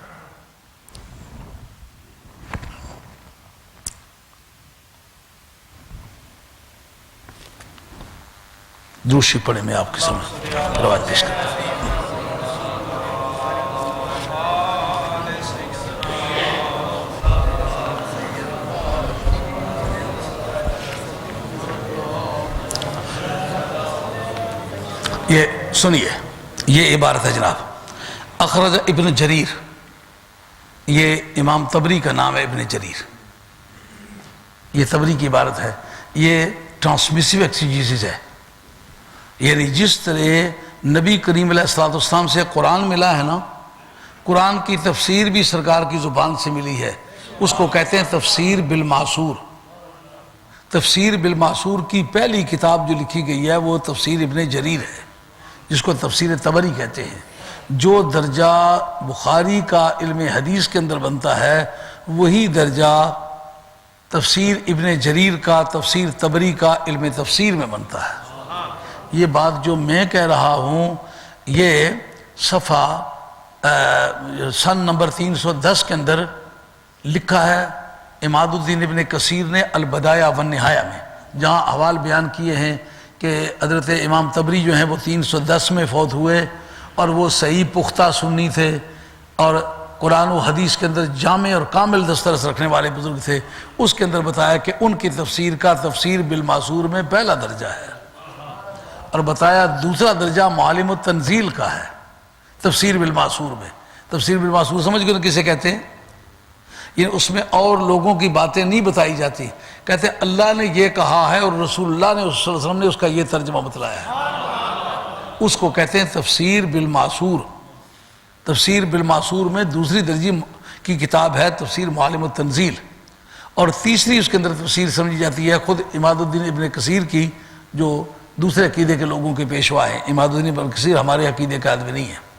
دوسری پڑھے میں آپ کے سامنے روایت پیش کرتا ہوں۔ یہ سنیے، یہ عبارت ہے جناب، اخرج ابن جریر، یہ امام طبری کا نام ہے ابن جریر، یہ طبری کی عبارت ہے، یہ ٹرانسمیسیو ایکسیجیسس ہے، یعنی جس طرح نبی کریم علیہ السلام سے قرآن ملا ہے نا، قرآن کی تفسیر بھی سرکار کی زبان سے ملی ہے، اس کو کہتے ہیں تفسیر بالمعصور۔ تفسیر بالمعصور کی پہلی کتاب جو لکھی گئی ہے وہ تفسیر ابن جریر ہے، جس کو تفسیر طبری کہتے ہیں۔ جو درجہ بخاری کا علم حدیث کے اندر بنتا ہے وہی درجہ تفسیر ابن جریر کا، تفسیر طبری کا علم تفسیر میں بنتا ہے۔ یہ بات جو میں کہہ رہا ہوں یہ صفحہ سن نمبر 310 کے اندر لکھا ہے عماد الدین ابن کثیر نے البدایہ والنہایہ میں، جہاں احوال بیان کیے ہیں کہ حضرت امام طبری جو ہیں وہ 310 میں فوت ہوئے اور وہ صحیح پختہ سنی تھے اور قرآن و حدیث کے اندر جامع اور کامل دسترس رکھنے والے بزرگ تھے۔ اس کے اندر بتایا کہ ان کی تفسیر کا تفسیر بالمعصور میں پہلا درجہ ہے، اور بتایا دوسرا درجہ معالم التنزیل کا ہے تفسیر بالمعصور میں۔ تفسیر بالمعصور سمجھ گئے کسے کہتے ہیں؟ یہ اس میں اور لوگوں کی باتیں نہیں بتائی جاتی، کہتے ہیں اللہ نے یہ کہا ہے اور رسول اللہ نے صلی اللہ علیہ وسلم نے اس کا یہ ترجمہ بتلایا ہے، اس کو کہتے ہیں تفسیر بالمعصور۔ تفسیر بالمعصور میں دوسری درجے کی کتاب ہے تفسیر معالم التنزیل، اور تیسری اس کے اندر تفسیر سمجھی جاتی ہے خود عماد الدین ابن کثیر کی، جو دوسرے عقیدے کے لوگوں کے پیشوا ہیں۔ عماد الدین ابن کثیر ہمارے عقیدے کا آدمی نہیں ہے۔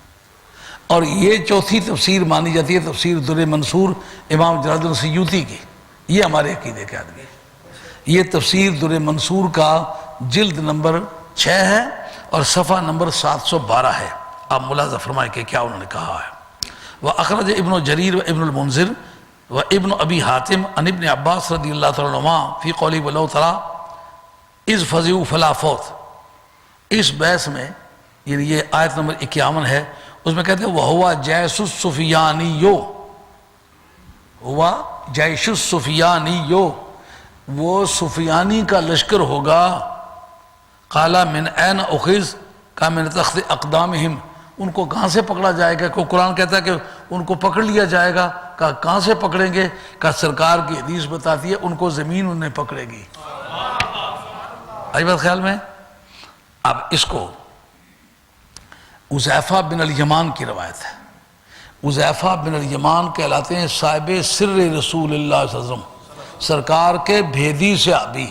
اور یہ چوتھی تفسیر مانی جاتی ہے تفسیر در منصور امام جلال الدین سیوطی کی، یہ ہمارے عقیدے کے آدمی ہے۔ یہ تفسیر در منصور کا جلد نمبر 6 ہے اور صفحہ نمبر 712 ہے۔ آپ ملاحظہ فرمائیں کہ کیا انہوں نے کہا ہے۔ وَأَخْرَجَ ابن جریر و ابن المنذر و ابن ابی حاتم عن ابن عباس رضی اللہ تعالیٰ عنہما فی قولی وَلَوْ تَرَى اِذْ فَزِعُوا فَلَا فَوْتَ۔ اس بحث میں یعنی یہ آیت نمبر 51 ہے، اس میں کہتے ہیں وَهُوَ جَيْشُ السُّفْيَانِيُّ، ہوا جیش السفیانیو، وہ سفیانی کا لشکر ہوگا۔ قَالَ مِنْ أَيْنَ أُخِذَ، کہا مِنْ تَخْتِ أَقْدَامِهِمْ، ان کو کہاں سے پکڑا جائے گا؟ کہ قرآن کہتا ہے کہ ان کو پکڑ لیا جائے گا، کہا کہاں سے پکڑیں گے؟ کہا سرکار کی حدیث بتاتی ہے ان کو زمین انہیں پکڑے گی۔ آئی بات خیال میں؟ اب اس کو حذیفہ بن الیمان کی روایت ہے۔ حذیفہ بن الیمان کہلاتے ہیں صاحب سر رسول اللہ صلی اللہ علیہ وسلم، سرکار کے بھیدی صحابی۔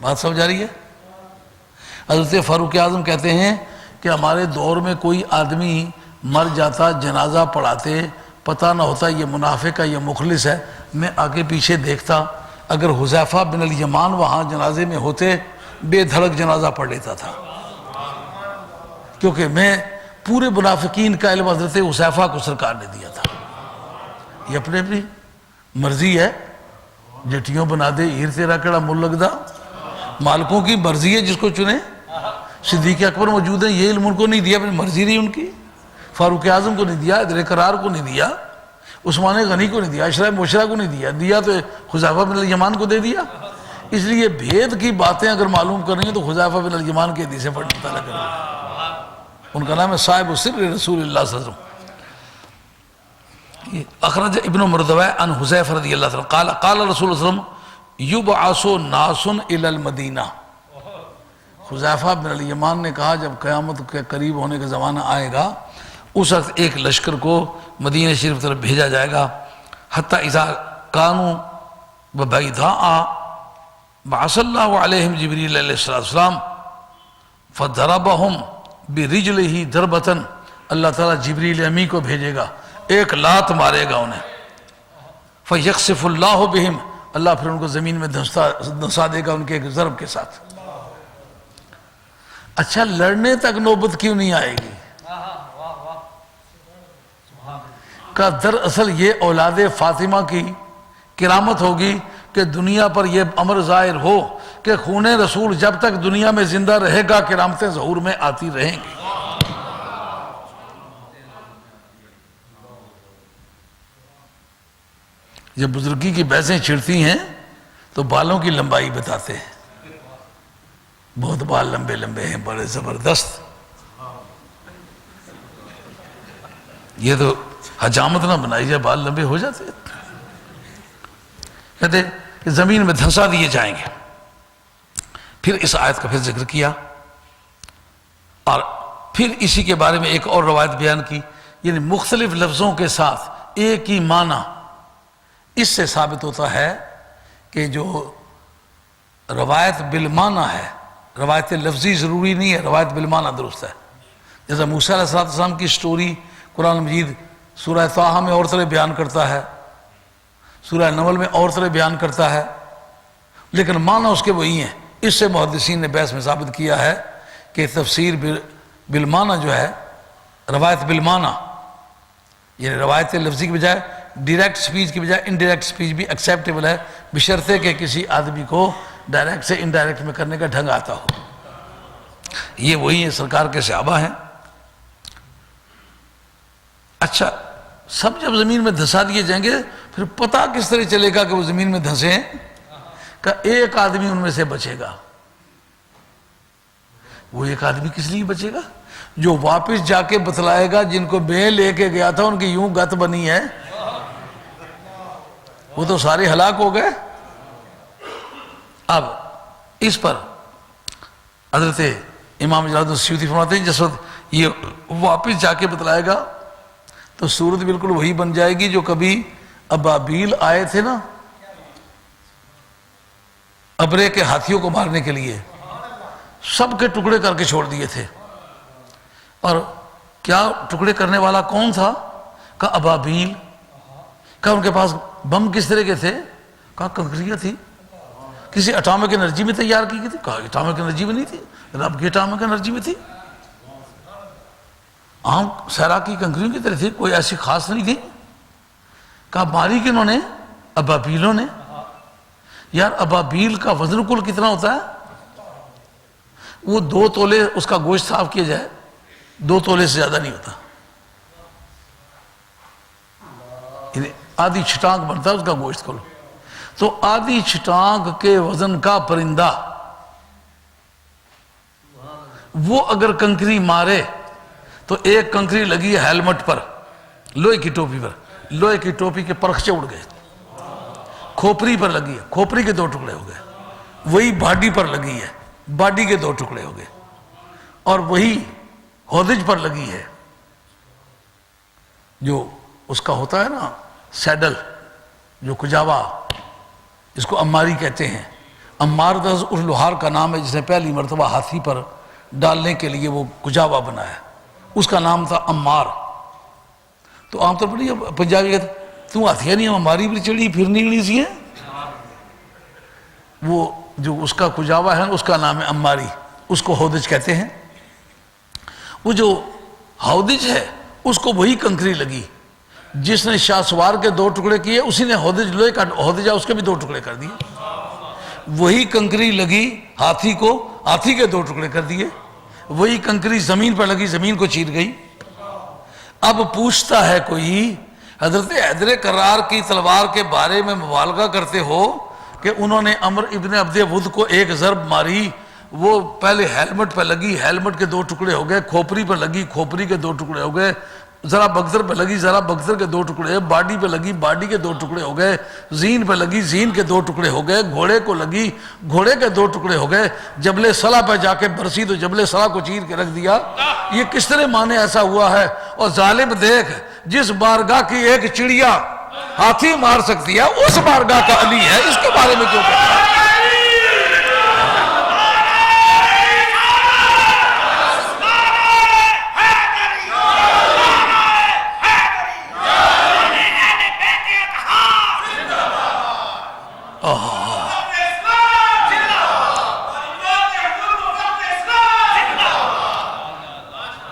بات سمجھ آ رہی ہے؟ حضرت فاروق اعظم کہتے ہیں کہ ہمارے دور میں کوئی آدمی مر جاتا، جنازہ پڑھاتے، پتہ نہ ہوتا یہ منافق ہے یہ مخلص ہے، میں آگے پیچھے دیکھتا، اگر حذیفہ بن الیمان وہاں جنازے میں ہوتے بے دھڑک جنازہ پڑھ لیتا تھا، کیونکہ میں پورے منافقین کا علم حضرت حذیفہ کو سرکار نے دیا تھا۔ یہ اپنے اپنی مرضی ہے، جٹیوں بنا دے ہیر تیرا کڑا مل لگ دا، مالکوں کی مرضی ہے جس کو چنے۔ صدیق اکبر موجود ہیں، یہ علم ان کو نہیں دیا، اپنی مرضی نہیں ان کی۔ فاروق اعظم کو نہیں دیا، حیدر قرار کو نہیں دیا، عثمان غنی کو نہیں دیا، اشرف مبشرہ کو نہیں دیا، دیا تو حذیفہ بن الیمان کو دے دیا۔ اس لیے بھید کی باتیں اگر معلوم کرنی ہیں تو حذیفہ بن الیمان کے حدیثیں پڑھنے مطالعہ کریں۔ ان کا نام ہے صاحب سر رسول اللہ صلی اللہ علیہ وسلم۔ اخرج ابن مردوہ عن حذیفہ رضی اللہ عنہ قال قال رسول اللہ صلی اللہ علیہ وسلم یبعث ناس الی المدینہ۔ حذیفہ بن الیمان نے کہا جب قیامت کے قریب ہونے کا زمانہ آئے گا اس وقت ایک لشکر کو مدینہ شریف طرف بھیجا جائے گا، حتی اذا کانوا ببیضاء بعث اللہ علیہم جبریل علیہ السلام فضربہم برجلہ ضربۃ، اللہ تعالیٰ جبریل امی کو بھیجے گا، ایک لات مارے گا انہیں، فیخسف اللہ بہم، اللہ پھر ان کو زمین میں دھنسا دے گا ان کے ایک ضرب کے ساتھ۔ اچھا لڑنے تک نوبت کیوں نہیں آئے گی؟ کہ دراصل یہ اولاد فاطمہ کی کرامت ہوگی کہ دنیا پر یہ امر ظاہر ہو کہ خون رسول جب تک دنیا میں زندہ رہے گا کرامتیں ظہور میں آتی رہیں گی۔ جب بزرگی کی بحثیں چھڑتی ہیں تو بالوں کی لمبائی بتاتے ہیں، بہت بال لمبے لمبے ہیں، بڑے زبردست۔ یہ تو حجامت نہ بنائی جائے، بال لمبے ہو جاتے ہیں۔ کہتے کہ زمین میں دھنسا دیے جائیں گے۔ پھر اس آیت کا پھر ذکر کیا اور پھر اسی کے بارے میں ایک اور روایت بیان کی، یعنی مختلف لفظوں کے ساتھ ایک ہی معنی اس سے ثابت ہوتا ہے کہ جو روایت بالمعنی ہے، روایت لفظی ضروری نہیں ہے، روایت بالمعنی درست ہے۔ جیسا موسیٰ علیہ السلام کی سٹوری قرآن مجید سورہ طٰہٰ میں اور طرح بیان کرتا ہے، سورہ نمل میں اور طرح بیان کرتا ہے، لیکن معنی اس کے وہی ہیں۔ اس سے محدثین نے بحث میں ثابت کیا ہے کہ تفسیر بالمعنی جو ہے، روایت بالمعنی، یعنی روایت لفظی کی بجائے ڈائریکٹ سپیچ کی بجائے انڈائریکٹ سپیچ بھی ایکسیپٹیبل ہے، بشرطے کہ کسی آدمی کو ڈائریکٹ سے انڈائریکٹ میں کرنے کا ڈھنگ آتا ہو۔ یہ وہی ہیں، سرکار کے صحابہ ہیں۔ اچھا، سب جب زمین میں دھسا دیے جائیں گے پھر پتہ کس طرح چلے گا کہ وہ زمین میں دھسے ہیں؟ کہ ایک آدمی ان میں سے بچے گا۔ وہ ایک آدمی کس لیے بچے گا؟ جو واپس جا کے بتلائے گا جن کو میں لے کے گیا تھا ان کی یوں گت بنی ہے، وہ تو سارے ہلاک ہو گئے۔ اب اس پر حضرت امام جلال الدین سیوطی فرماتے ہیں جس وقت یہ واپس جا کے بتلائے گا تو صورت بالکل وہی بن جائے گی جو کبھی ابابیل آئے تھے نا ابرے کے ہاتھیوں کو مارنے کے لیے، سب کے ٹکڑے کر کے چھوڑ دیے تھے۔ اور کیا ٹکڑے کرنے والا کون تھا؟ کہا ابابیل۔ کہا ان کے پاس بم کس طرح کے تھے؟ کہا کنکریاں تھی، کسی اٹامک انرجی میں تیار کی گئی تھی؟ کہا اٹامک انرجی میں نہیں تھی، رب کی اٹامک انرجی میں تھی، عام صحرا کی کنکریوں کی طرح تھی، کوئی ایسی خاص نہیں تھی۔ کہا ماری کنہوں نے؟ ابابیلوں نے۔ یار ابابیل کا وزن کل کتنا ہوتا ہے؟ وہ 2 تولے اس کا گوشت صاف کیا جائے 2 تولے سے زیادہ نہیں ہوتا، یعنی آدھی چھٹانک بنتا ہے اس کا گوشت کھولو، تو آدھی چھٹانک کے وزن کا پرندہ وہ اگر کنکری مارے تو ایک کنکری لگی ہے ہیلمٹ پر، لوہے کی ٹوپی پر، لوہے کی ٹوپی کے پرخچے اڑ گئے، کھوپری پر لگی ہے، کھوپری کے 2 ٹکڑے ہو گئے، وہی باڈی پر لگی ہے، باڈی کے 2 ٹکڑے ہو گئے، اور وہی ہودج پر لگی ہے، جو اس کا ہوتا ہے نا سیڈل، جو کجاوا جس کو اماری کہتے ہیں، امار دز اس لوہار کا نام ہے جس نے پہلی مرتبہ ہاتھی پر ڈالنے کے لیے وہ کجاوا بنایا، اس کا نام تھا امار۔ تو عام طور پر نہیں پنجابی کہتے تو ہاتھیاں نہیں، ہم ہماری بھی چڑھی پھرنی نہیں سی ہیں، وہ جو اس کا کجاوا ہے اس کا نام ہے اماری، اس کو ہودج کہتے ہیں۔ وہ جو ہودج ہے اس کو وہی کنکری لگی، جس نے شاہ سوار کے 2 ٹکڑے کیے اسی نے ہودج، لوہے کا ہودج ہے اس کے بھی 2 ٹکڑے کر دیے، وہی کنکری لگی ہاتھی کو، ہاتھی کے 2 ٹکڑے کر دیے، وہی کنکری زمین پر لگی، زمین کو چیر گئی۔ اب پوچھتا ہے کوئی حضرت حیدر کرار کی تلوار کے بارے میں مبالغہ کرتے ہو کہ انہوں نے عمر ابن عبد ود کو ایک ضرب ماری، وہ پہلے ہیلمٹ پہ لگی، ہیلمٹ کے 2 ٹکڑے ہو گئے، کھوپری پہ لگی، کھوپری کے 2 ٹکڑے ہو گئے، ذرا بغزر پہ لگی، ذرا بغزر کے 2 ٹکڑے، باڈی پہ لگی، باڈی کے 2 ٹکڑے ہو گئے، زین پہ لگی، زین کے 2 ٹکڑے ہو گئے، گھوڑے کو لگی، گھوڑے کے 2 ٹکڑے ہو گئے، جبل صلا پہ جا کے برسی تو جبل صلا کو چیر کے رکھ دیا۔ یہ کس طرح مانے ایسا ہوا ہے؟ اور ظالم دیکھ، جس بارگاہ کی ایک چڑیا ہاتھی مار سکتی ہے اس بارگاہ کا علی ہے، اس کے بارے میں کیوں کہتا ہے؟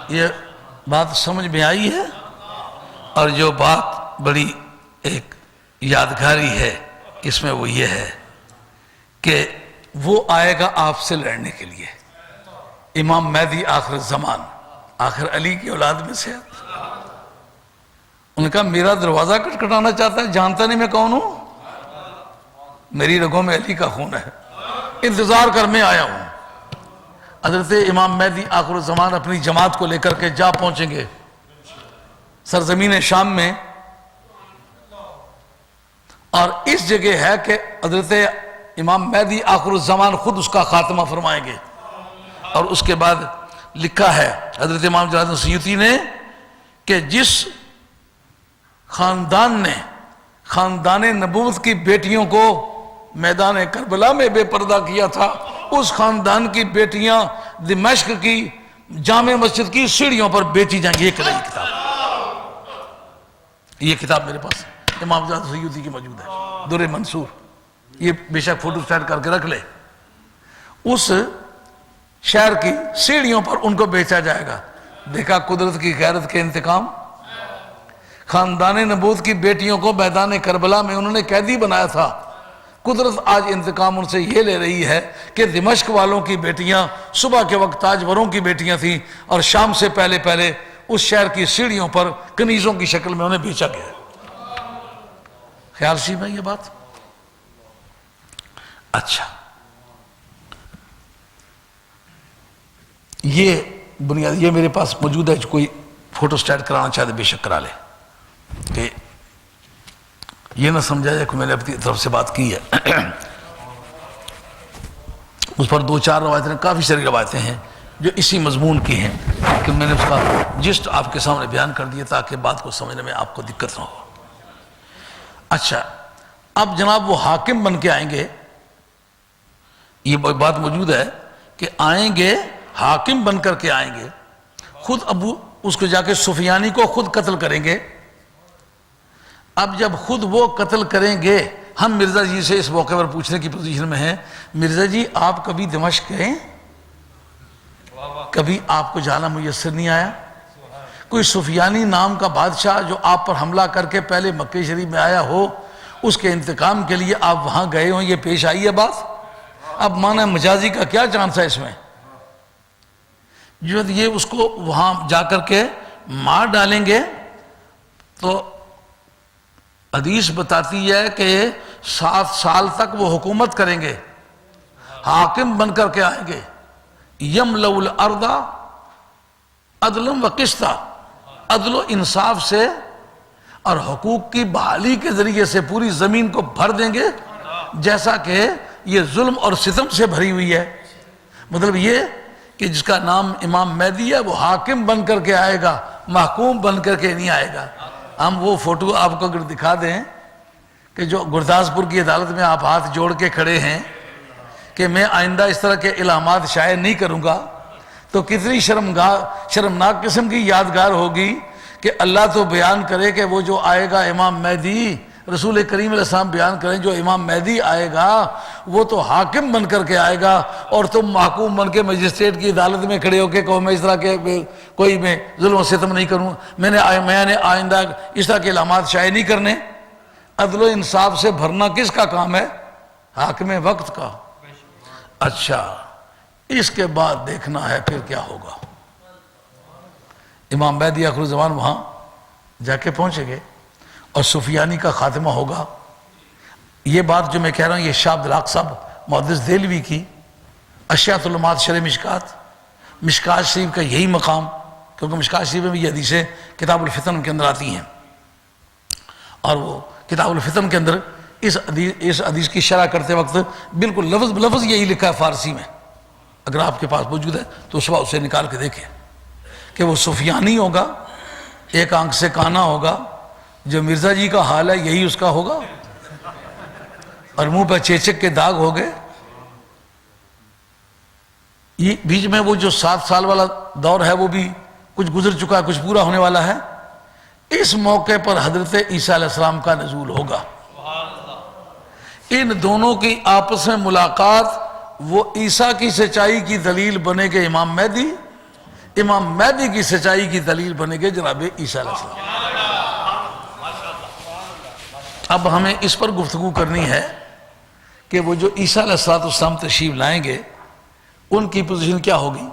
یہ بات سمجھ میں آئی ہے؟ اور جو بات بڑی ایک یادگاری ہے اس میں وہ یہ ہے کہ وہ آئے گا آپ سے لڑنے کے لیے، امام مہدی آخر الزمان، آخر علی کی اولاد میں سے۔ انہوں نے کہا میرا دروازہ کٹکھٹانا چاہتا ہے، جانتا نہیں میں کون ہوں، میری رگوں میں علی کا خون ہے، انتظار کر میں آیا ہوں۔ حضرت امام مہدی آخر الزمان اپنی جماعت کو لے کر کے جا پہنچیں گے سرزمین شام میں، اور اس جگہ ہے کہ حضرت امام مہدی آخر الزمان خود اس کا خاتمہ فرمائیں گے۔ اور اس کے بعد لکھا ہے حضرت امام جلال الدین سیوطی نے کہ جس خاندان نے خاندان نبوت کی بیٹیوں کو میدان کربلا میں بے پردہ کیا تھا، اس خاندان کی بیٹیاں دمشق کی جامع مسجد کی سیڑھیوں پر بیچی جائیں گی. یہ رہی کتاب، یہ کتاب میرے پاس امام جعفر سیوطی کی موجود ہے، در منصور. یہ بے شک فوٹو سٹیٹ کر کے رکھ لے. اس شہر کی سیڑھیوں پر ان کو بیچا جائے گا. دیکھا قدرت کی غیرت کے انتقام. خاندان نبوت کی بیٹیوں کو میدان کربلا میں انہوں نے قیدی بنایا تھا. قدرت آج انتقام ان سے یہ لے رہی ہے کہ دمشق والوں کی بیٹیاں صبح کے وقت تاجوروں کی بیٹیاں تھیں اور شام سے پہلے پہلے اس شہر کی سیڑھیوں پر کنیزوں کی شکل میں انہیں بیچا گیا. خیال سی میں یہ بات. اچھا، یہ بنیاد یہ میرے پاس موجود ہے. جو کوئی فوٹو سٹیٹ کرانا چاہتے بے شک کرا لے. کہ یہ نہ سمجھا جائے کہ میں نے اپنی طرف سے بات کی ہے. اس پر 2-4 روایتیں، کافی ساری روایتیں ہیں جو اسی مضمون کی ہیں کہ میں نے اس کا جسٹ آپ کے سامنے بیان کر دیا تاکہ بات کو سمجھنے میں آپ کو دقت نہ ہو. اچھا، اب جناب وہ حاکم بن کے آئیں گے. یہ بات موجود ہے کہ آئیں گے حاکم بن کر کے آئیں گے. خود ابو اس کو جا کے سفیانی کو خود قتل کریں گے. اب جب خود وہ قتل کریں گے، ہم مرزا جی سے اس موقع پر پوچھنے کی پوزیشن میں ہیں، مرزا جی آپ کبھی دمشق گئے؟ کبھی آپ کو جانا میسر نہیں آیا؟ کوئی سفیانی نام کا بادشاہ جو آپ پر حملہ کر کے پہلے مکہ شریف میں آیا ہو، اس کے انتقام کے لیے آپ وہاں گئے ہوں، یہ پیش آئی ہے بات؟ اب معنی مجازی کا کیا چانس ہے اس میں؟ جو یہ اس کو وہاں جا کر کے مار ڈالیں گے تو حدیث بتاتی ہے کہ 7 سال تک وہ حکومت کریں گے، حاکم بن کر کے آئیں گے. یملؤ الارض عدلا و قسطا، عدل و انصاف سے اور حقوق کی بحالی کے ذریعے سے پوری زمین کو بھر دیں گے جیسا کہ یہ ظلم اور ستم سے بھری ہوئی ہے. مطلب یہ کہ جس کا نام امام مہدی ہے وہ حاکم بن کر کے آئے گا، محکوم بن کر کے نہیں آئے گا. ہم وہ فوٹو آپ کو اگر دکھا دیں کہ جو گرداسپور کی عدالت میں آپ ہاتھ جوڑ کے کھڑے ہیں کہ میں آئندہ اس طرح کے الہامات شائع نہیں کروں گا، تو کتنی شرمناک قسم کی یادگار ہوگی کہ اللہ تو بیان کرے کہ وہ جو آئے گا امام مہدی، رسول کریم علیہ السلام بیان کریں جو امام مہدی آئے گا وہ تو حاکم بن کر کے آئے گا اور تم محکوم بن کے مجسٹریٹ کی عدالت میں کھڑے ہو کے کہو میں اس طرح کے کوئی میں ظلم و ستم نہیں کروں، میں نے آئندہ اس طرح کے علامات شائع نہیں کرنے. عدل و انصاف سے بھرنا کس کا کام ہے؟ حاکم وقت کا. اچھا، اس کے بعد دیکھنا ہے پھر کیا ہوگا. امام مہدی آخر الزمان وہاں جا کے پہنچیں گے اور سفیانی کا خاتمہ ہوگا. یہ بات جو میں کہہ رہا ہوں یہ شاہ عبدالحق صاحب محدث دہلوی کی اشیاۃ العلومات شرح مشکات شریف کا یہی مقام، کیونکہ مشکات شریف میں بھی یہ حدیثیں کتاب الفتن کے اندر آتی ہیں اور وہ کتاب الفتن کے اندر اس حدیث کی شرح کرتے وقت بالکل لفظ بلفظ یہی لکھا ہے فارسی میں. اگر آپ کے پاس موجود ہے تو صبح اسے نکال کے دیکھیں کہ وہ سفیانی ہوگا، ایک آنکھ سے کانا ہوگا، جو مرزا جی کا حال ہے یہی اس کا ہوگا، اور منہ پہ چیچک کے داغ ہو گئے. یہ بیچ میں وہ جو 7 سال والا دور ہے وہ بھی کچھ گزر چکا ہے، کچھ پورا ہونے والا ہے. اس موقع پر حضرت عیسیٰ علیہ السلام کا نزول ہوگا. ان دونوں کی آپس میں ملاقات وہ عیسیٰ کی سچائی کی دلیل بنے گے امام مہدی، امام مہدی کی سچائی کی دلیل بنے گے جناب عیسیٰ علیہ السلام. اب ہمیں اس پر گفتگو کرنی ہے کہ وہ جو عیسیٰ علیہ السلام تشریف لائیں گے ان کی پوزیشن کیا ہوگی.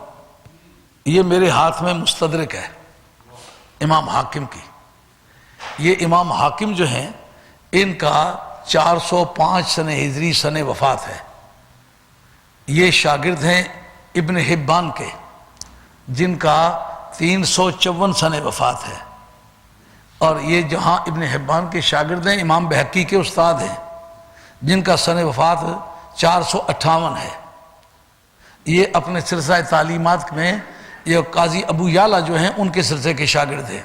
یہ میرے ہاتھ میں مستدرک ہے امام حاکم کی. یہ امام حاکم جو ہیں ان کا 405 سن ہجری سن وفات ہے. یہ شاگرد ہیں ابن حبان کے جن کا 354 سن وفات ہے، اور یہ جہاں ابن حبان کے شاگرد ہیں امام بہقی کے استاد ہیں جن کا سن وفات 458 ہے. یہ اپنے سلسلہ تعلیمات میں یہ قاضی ابو یعلا جو ہیں ان کے سلسلے کے شاگرد ہیں،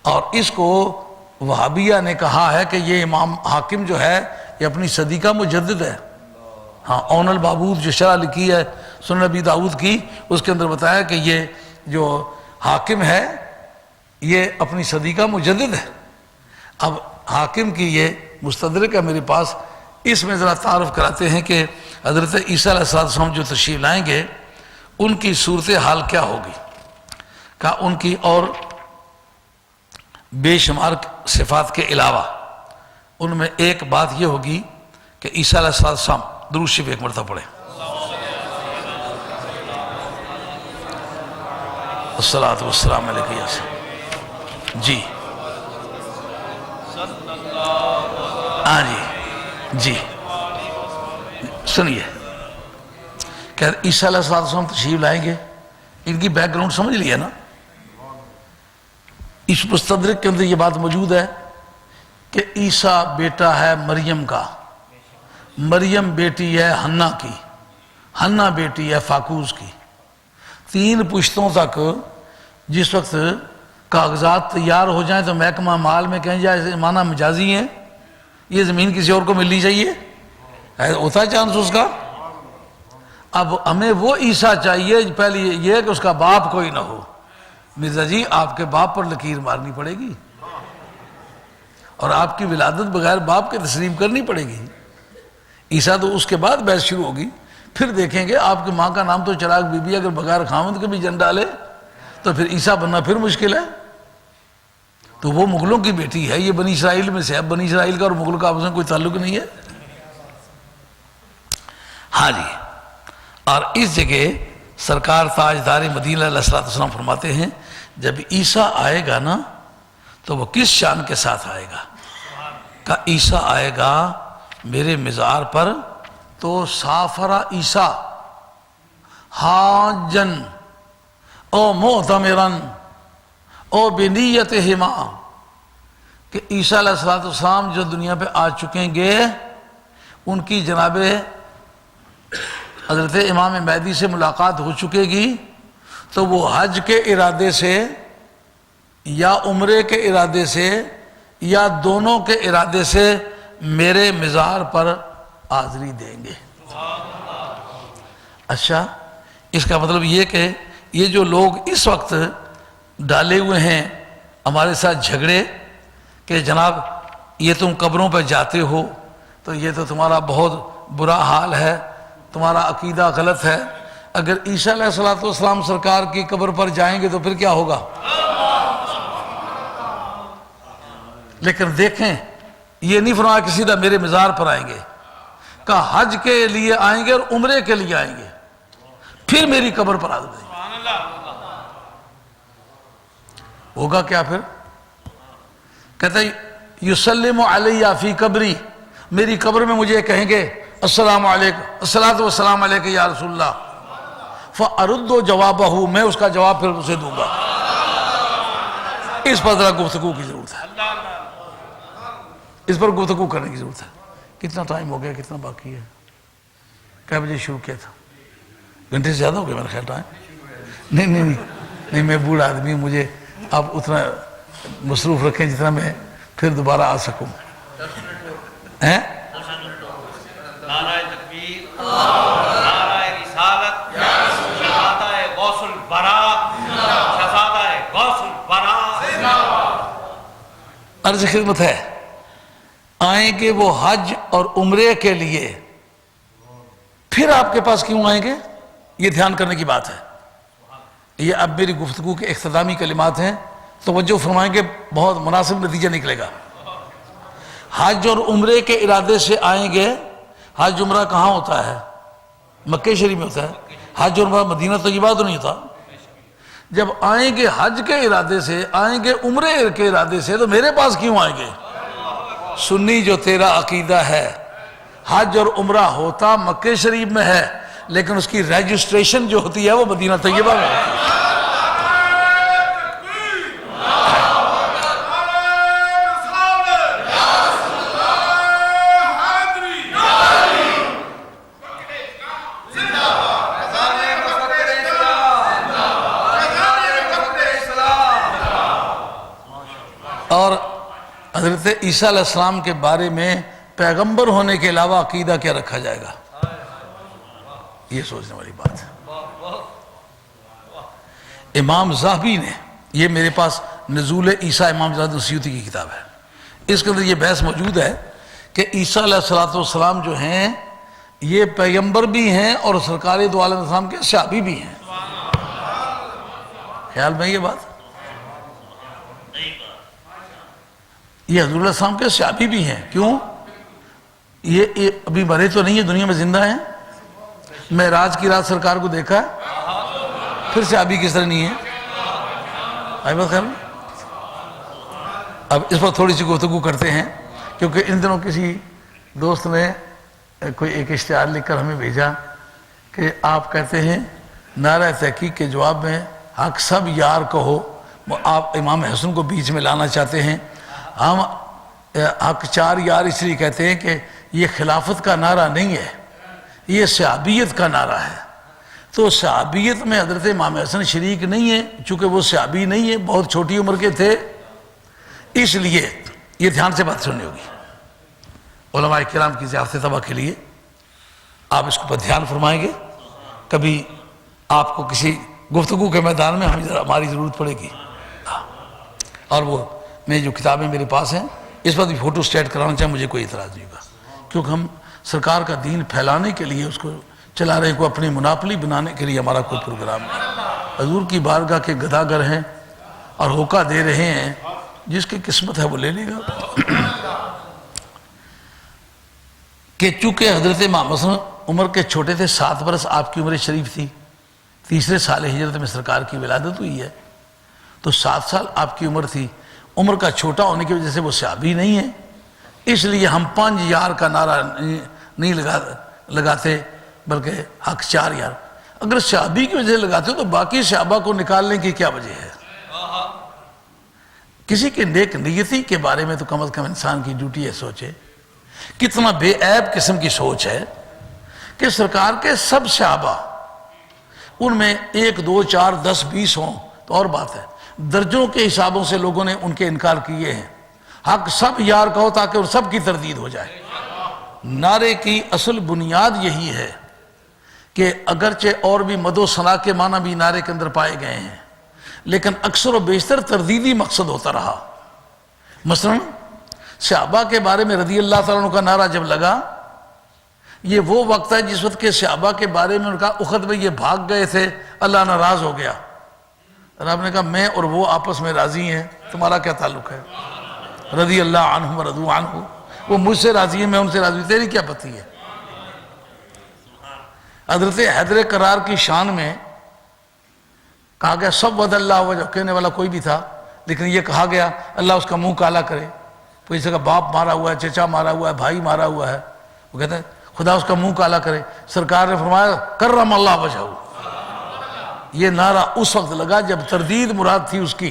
اور اس کو وہابیہ نے کہا ہے کہ یہ امام حاکم جو ہے یہ اپنی صدی کا مجدد ہے۔ ہاں، اون البابود جو شرح لکھی ہے سنن ابی داؤد کی، اس کے اندر بتایا کہ یہ جو حاکم ہے یہ اپنی صدی کا مجدد ہے۔ اب حاکم کی یہ مستدرک ہے میرے پاس، اس میں ذرا تعارف کراتے ہیں کہ حضرت عیسیٰ علیہ السلام جو تشریف لائیں گے ان کی صورتحال کیا ہوگی۔ کہا ان کی اور بے شمار صفات کے علاوہ ان میں ایک بات یہ ہوگی کہ عیسیٰ علیہ السلام، درود شریف ایک مرتبہ پڑھیں، الصلاۃ والسلام علیہ یا سیدی۔ جی ہاں جی سنیے کہ عیسیٰ علیہ السلام تشریف لائیں گے، ان کی بیک گراؤنڈ سمجھ لیا نا۔ اس مستدرک کے اندر یہ بات موجود ہے کہ عیسیٰ بیٹا ہے مریم کا، مریم بیٹی ہے حنا کی، حنا بیٹی ہے فاکوز کی۔ 3 پشتوں تک جس وقت کاغذات تیار ہو جائیں تو محکمہ مال میں کہیں جائے معنی مجازی ہیں، یہ زمین کسی اور کو ملنی چاہیے، ہوتا ہے چانس اس کا۔ اب ہمیں وہ عیسیٰ چاہیے، پہلے یہ کہ اس کا باپ کوئی نہ ہو۔ مرزا جی آپ کے باپ پر لکیر مارنی پڑے گی اور آپ کی ولادت بغیر باپ کے تسلیم کرنی پڑے گی۔ عیسیٰ تو اس کے بعد بحث شروع ہوگی، پھر دیکھیں گے آپ کی ماں کا نام تو چراغ بی بی، اگر بغیر خاوند کے بھی جن ڈالے تو پھر عیسیٰ بننا پھر مشکل ہے۔ تو وہ مغلوں کی بیٹی ہے، یہ بنی اسرائیل میں سے ہے، بنی اسرائیل کا اور مغل کا آپس میں کوئی تعلق نہیں ہے۔ ہاں جی، اور اس جگہ سرکار تاجدار مدینہ علیہ السلام فرماتے ہیں جب عیسیٰ آئے گا نا تو وہ کس شان کے ساتھ آئے گا؟ کہ عیسیٰ آئے گا میرے مزار پر تو سافر عیسیٰ حاجن او معتمرن او بنیتہما، کہ عیسیٰ علیہ السلام جو دنیا پہ آ چکیں گے ان کی جناب حضرت امام مہدی سے ملاقات ہو چکے گی، تو وہ حج کے ارادے سے یا عمرے کے ارادے سے یا دونوں کے ارادے سے میرے مزار پر حاضری دیں گے۔ اچھا، اس کا مطلب یہ کہ یہ جو لوگ اس وقت ڈالے ہوئے ہیں ہمارے ساتھ جھگڑے کہ جناب یہ تم قبروں پہ جاتے ہو تو یہ تو تمہارا بہت برا حال ہے، تمہارا عقیدہ غلط ہے، اگر عیسیٰ علیہ السلام سرکار کی قبر پر جائیں گے تو پھر کیا ہوگا؟ لیکن دیکھیں یہ نہیں فرمایا کہ سیدھا میرے مزار پر آئیں گے، کہا حج کے لیے آئیں گے اور عمرے کے لیے آئیں گے، پھر میری قبر پر حاضر دیں گے۔ ہوگا کیا پھر؟ کہتا ہے یسلم علیہ فی قبری، میری قبر میں مجھے کہیں گے السلام علیکم، الصلاۃ والسلام علیکم یا رسول اللہ، فَأَرُدُّ جَوَابَهُ، میں اس کا جواب پھر اسے دوں گا۔ اس پر ذرا گفتگو کی ضرورت ہے، اس پر گفتگو کرنے کی ضرورت ہے۔ کتنا ٹائم ہو گیا، کتنا باقی ہے؟ کیا بجے شروع کیا تھا؟ گھنٹے سے زیادہ ہو گیا میرا خیال ٹائم؟ نہیں، میں بوڑھا آدمی ہوں، مجھے آپ اتنا مصروف رکھیں جتنا میں پھر دوبارہ آ سکوں۔ ہیں؟ نعرہ تکبیر، نعرہ رسالت، شہزادہ غوث البراء، شہزادہ غوث البراء۔ عرض خدمت ہے، آئیں گے وہ حج اور عمرے کے لیے، پھر آپ کے پاس کیوں آئیں گے؟ یہ دھیان کرنے کی بات ہے۔ یہ اب میری گفتگو کے اختتامی کلمات ہیں، توجہ فرمائیں گے، بہت مناسب نتیجہ نکلے گا۔ حج اور عمرے کے ارادے سے آئیں گے، حج عمرہ کہاں ہوتا ہے؟ مکہ شریف میں ہوتا ہے، حج عمرہ مدینہ طیبہ تو نہیں ہوتا۔ جب آئیں گے حج کے ارادے سے، آئیں گے عمرے کے ارادے سے، تو میرے پاس کیوں آئیں گے؟ سنی جو تیرا عقیدہ ہے، حج اور عمرہ ہوتا مکہ شریف میں ہے لیکن اس کی رجسٹریشن جو ہوتی ہے وہ مدینہ طیبہ میں ہوتی ہے۔ اور حضرت عیسیٰ علیہ السلام کے بارے میں پیغمبر ہونے کے علاوہ عقیدہ کیا رکھا جائے گا؟ یہ سوچنے والی بات ہے۔ امام زاہبی نے، یہ میرے پاس نزول عیسیٰ امام جلال السیوطی کی کتاب ہے، اس کے اندر یہ بحث موجود ہے کہ عیسیٰ علیہ السلام جو ہیں یہ پیغمبر بھی ہیں اور سرکار دو عالم السلام کے صحابی بھی ہیں۔ خیال میں یہ بات، یہ حضور علیہ السلام کے صحابی بھی ہیں۔ کیوں؟ یہ ابھی مرے تو نہیں ہے، دنیا میں زندہ ہیں۔ معراج کی رات سرکار کو دیکھا ہے، پھر صحابی کس طرح نہیں ہے؟ آئی بات خیال میں؟ اب اس پر تھوڑی سی گفتگو کرتے ہیں، کیونکہ ان دنوں کسی دوست نے کوئی ایک اشتہار لکھ کر ہمیں بھیجا کہ آپ کہتے ہیں نعرہ تحقیق کے جواب میں حق سب یار کہو، آپ امام حسن کو بیچ میں لانا چاہتے ہیں۔ ہم حق چار یار اس لیے کہتے ہیں کہ یہ خلافت کا نعرہ نہیں ہے، یہ صحابیت کا نعرہ ہے۔ تو صحابیت میں حضرت امام حسن شریک نہیں ہے، چونکہ وہ صحابی نہیں ہے، بہت چھوٹی عمر کے تھے، اس لیے یہ دھیان سے بات سننی ہوگی۔ علماء کرام کی ضیافت طبع کے لیے آپ اس کو دھیان فرمائیں گے، کبھی آپ کو کسی گفتگو کے میدان میں ہماری ضرورت پڑے گی۔ اور وہ میں جو کتابیں میرے پاس ہیں اس پر بھی فوٹو اسٹیٹ کرانا چاہیں، مجھے کوئی اعتراض نہیں ہوگا، کیونکہ ہم سرکار کا دین پھیلانے کے لیے اس کو چلا رہے ہیں، کوئی اپنی مناپلی بنانے کے لیے ہمارا کوئی پروگرام نہیں۔ حضور کی بارگاہ کے گداگر ہیں اور ہوکا دے رہے ہیں، جس کی قسمت ہے وہ لے لے گا۔ کہ چونکہ حضرت امام حسن عمر کے چھوٹے تھے، 7 برس آپ کی عمر شریف تھی، تیسرے سال ہجرت میں سرکار کی ولادت ہوئی ہے، تو 7 سال آپ کی عمر تھی۔ عمر کا چھوٹا ہونے کی وجہ سے وہ صحابی نہیں ہے، اس لیے ہم 5 یار کا نعرہ نہیں لگاتے، بلکہ حق 4 یار۔ اگر صحابی کی وجہ سے لگاتے ہو تو باقی صحابہ کو نکالنے کی کیا وجہ ہے؟ کسی کے نیک نیتی کے بارے میں تو کم از کم انسان کی ڈیوٹی ہے سوچے۔ کتنا بے عیب قسم کی سوچ ہے کہ سرکار کے سب صحابہ، ان میں 1 2 4 10 20 ہوں تو اور بات ہے، درجوں کے حسابوں سے لوگوں نے ان کے انکار کیے ہیں۔ حق سب یار کہو تاکہ ان سب کی تردید ہو جائے۔ نعرے کی اصل بنیاد یہی ہے کہ اگرچہ اور بھی مد و ثنا کے معنی بھی نعرے کے اندر پائے گئے ہیں، لیکن اکثر و بیشتر تردیدی مقصد ہوتا رہا۔ مثلا صحابہ کے بارے میں رضی اللہ تعالیٰ عنہ کا نعرہ جب لگا، یہ وہ وقت ہے جس وقت کے صحابہ کے بارے میں ان کا اخد میں یہ بھاگ گئے تھے، اللہ ناراض ہو گیا۔ رب نے کہا میں اور وہ آپس میں راضی ہیں، تمہارا کیا تعلق ہے؟ رضی اللہ عنہم ورضوا عنہ، وہ مجھ سے راضی ہیں، میں ان سے راضی ہوں، تیری کیا پتی ہے؟ حضرت حیدر کرار کی شان میں کہا گیا سب ود اللہ وجہ، کہنے والا کوئی بھی تھا، لیکن یہ کہا گیا اللہ اس کا منہ کالا کرے۔ کوئی سے کا باپ مارا ہوا ہے، چچا مارا ہوا ہے، بھائی مارا ہوا ہے، وہ کہتے ہیں خدا اس کا منہ کالا کرے۔ سرکار نے فرمایا کرم اللہ وجہہ۔ یہ نعرہ اس وقت لگا جب تردید مراد تھی، اس کی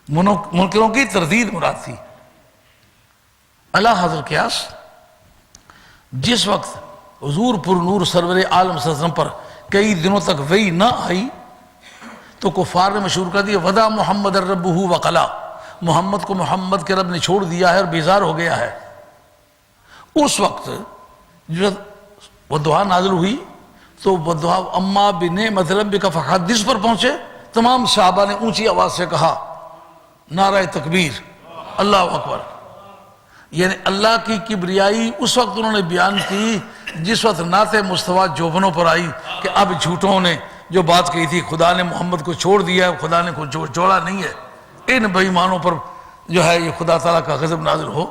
منکروں کی تردید مراد تھی۔ اللہ حضرت قیاس جس وقت حضور پر نور سرور عالم صلی اللہ علیہ وسلم پر کئی دنوں تک وحی نہ آئی تو کفار نے مشہور کر دیا ودا محمد ربہ وقلا، محمد کو محمد کے رب نے چھوڑ دیا ہے اور بیزار ہو گیا ہے۔ اس وقت جو وہ دعا نازل ہوئی تو وہ دعا اما بنعمت ربک فحدث پر پہنچے، تمام صحابہ نے اونچی آواز سے کہا نعرہ تکبیر، اللہ اکبر۔ یعنی اللہ کی کبریائی اس وقت انہوں نے بیان کی جس وقت نعت مصطفیٰ جوبنوں پر آئی کہ اب جھوٹوں نے جو بات کہی تھی خدا نے محمد کو چھوڑ دیا ہے، خدا نے کو چھوڑا نہیں ہے، ان بے ایمانوں پر جو ہے یہ خدا تعالیٰ کا غضب نازل ہو۔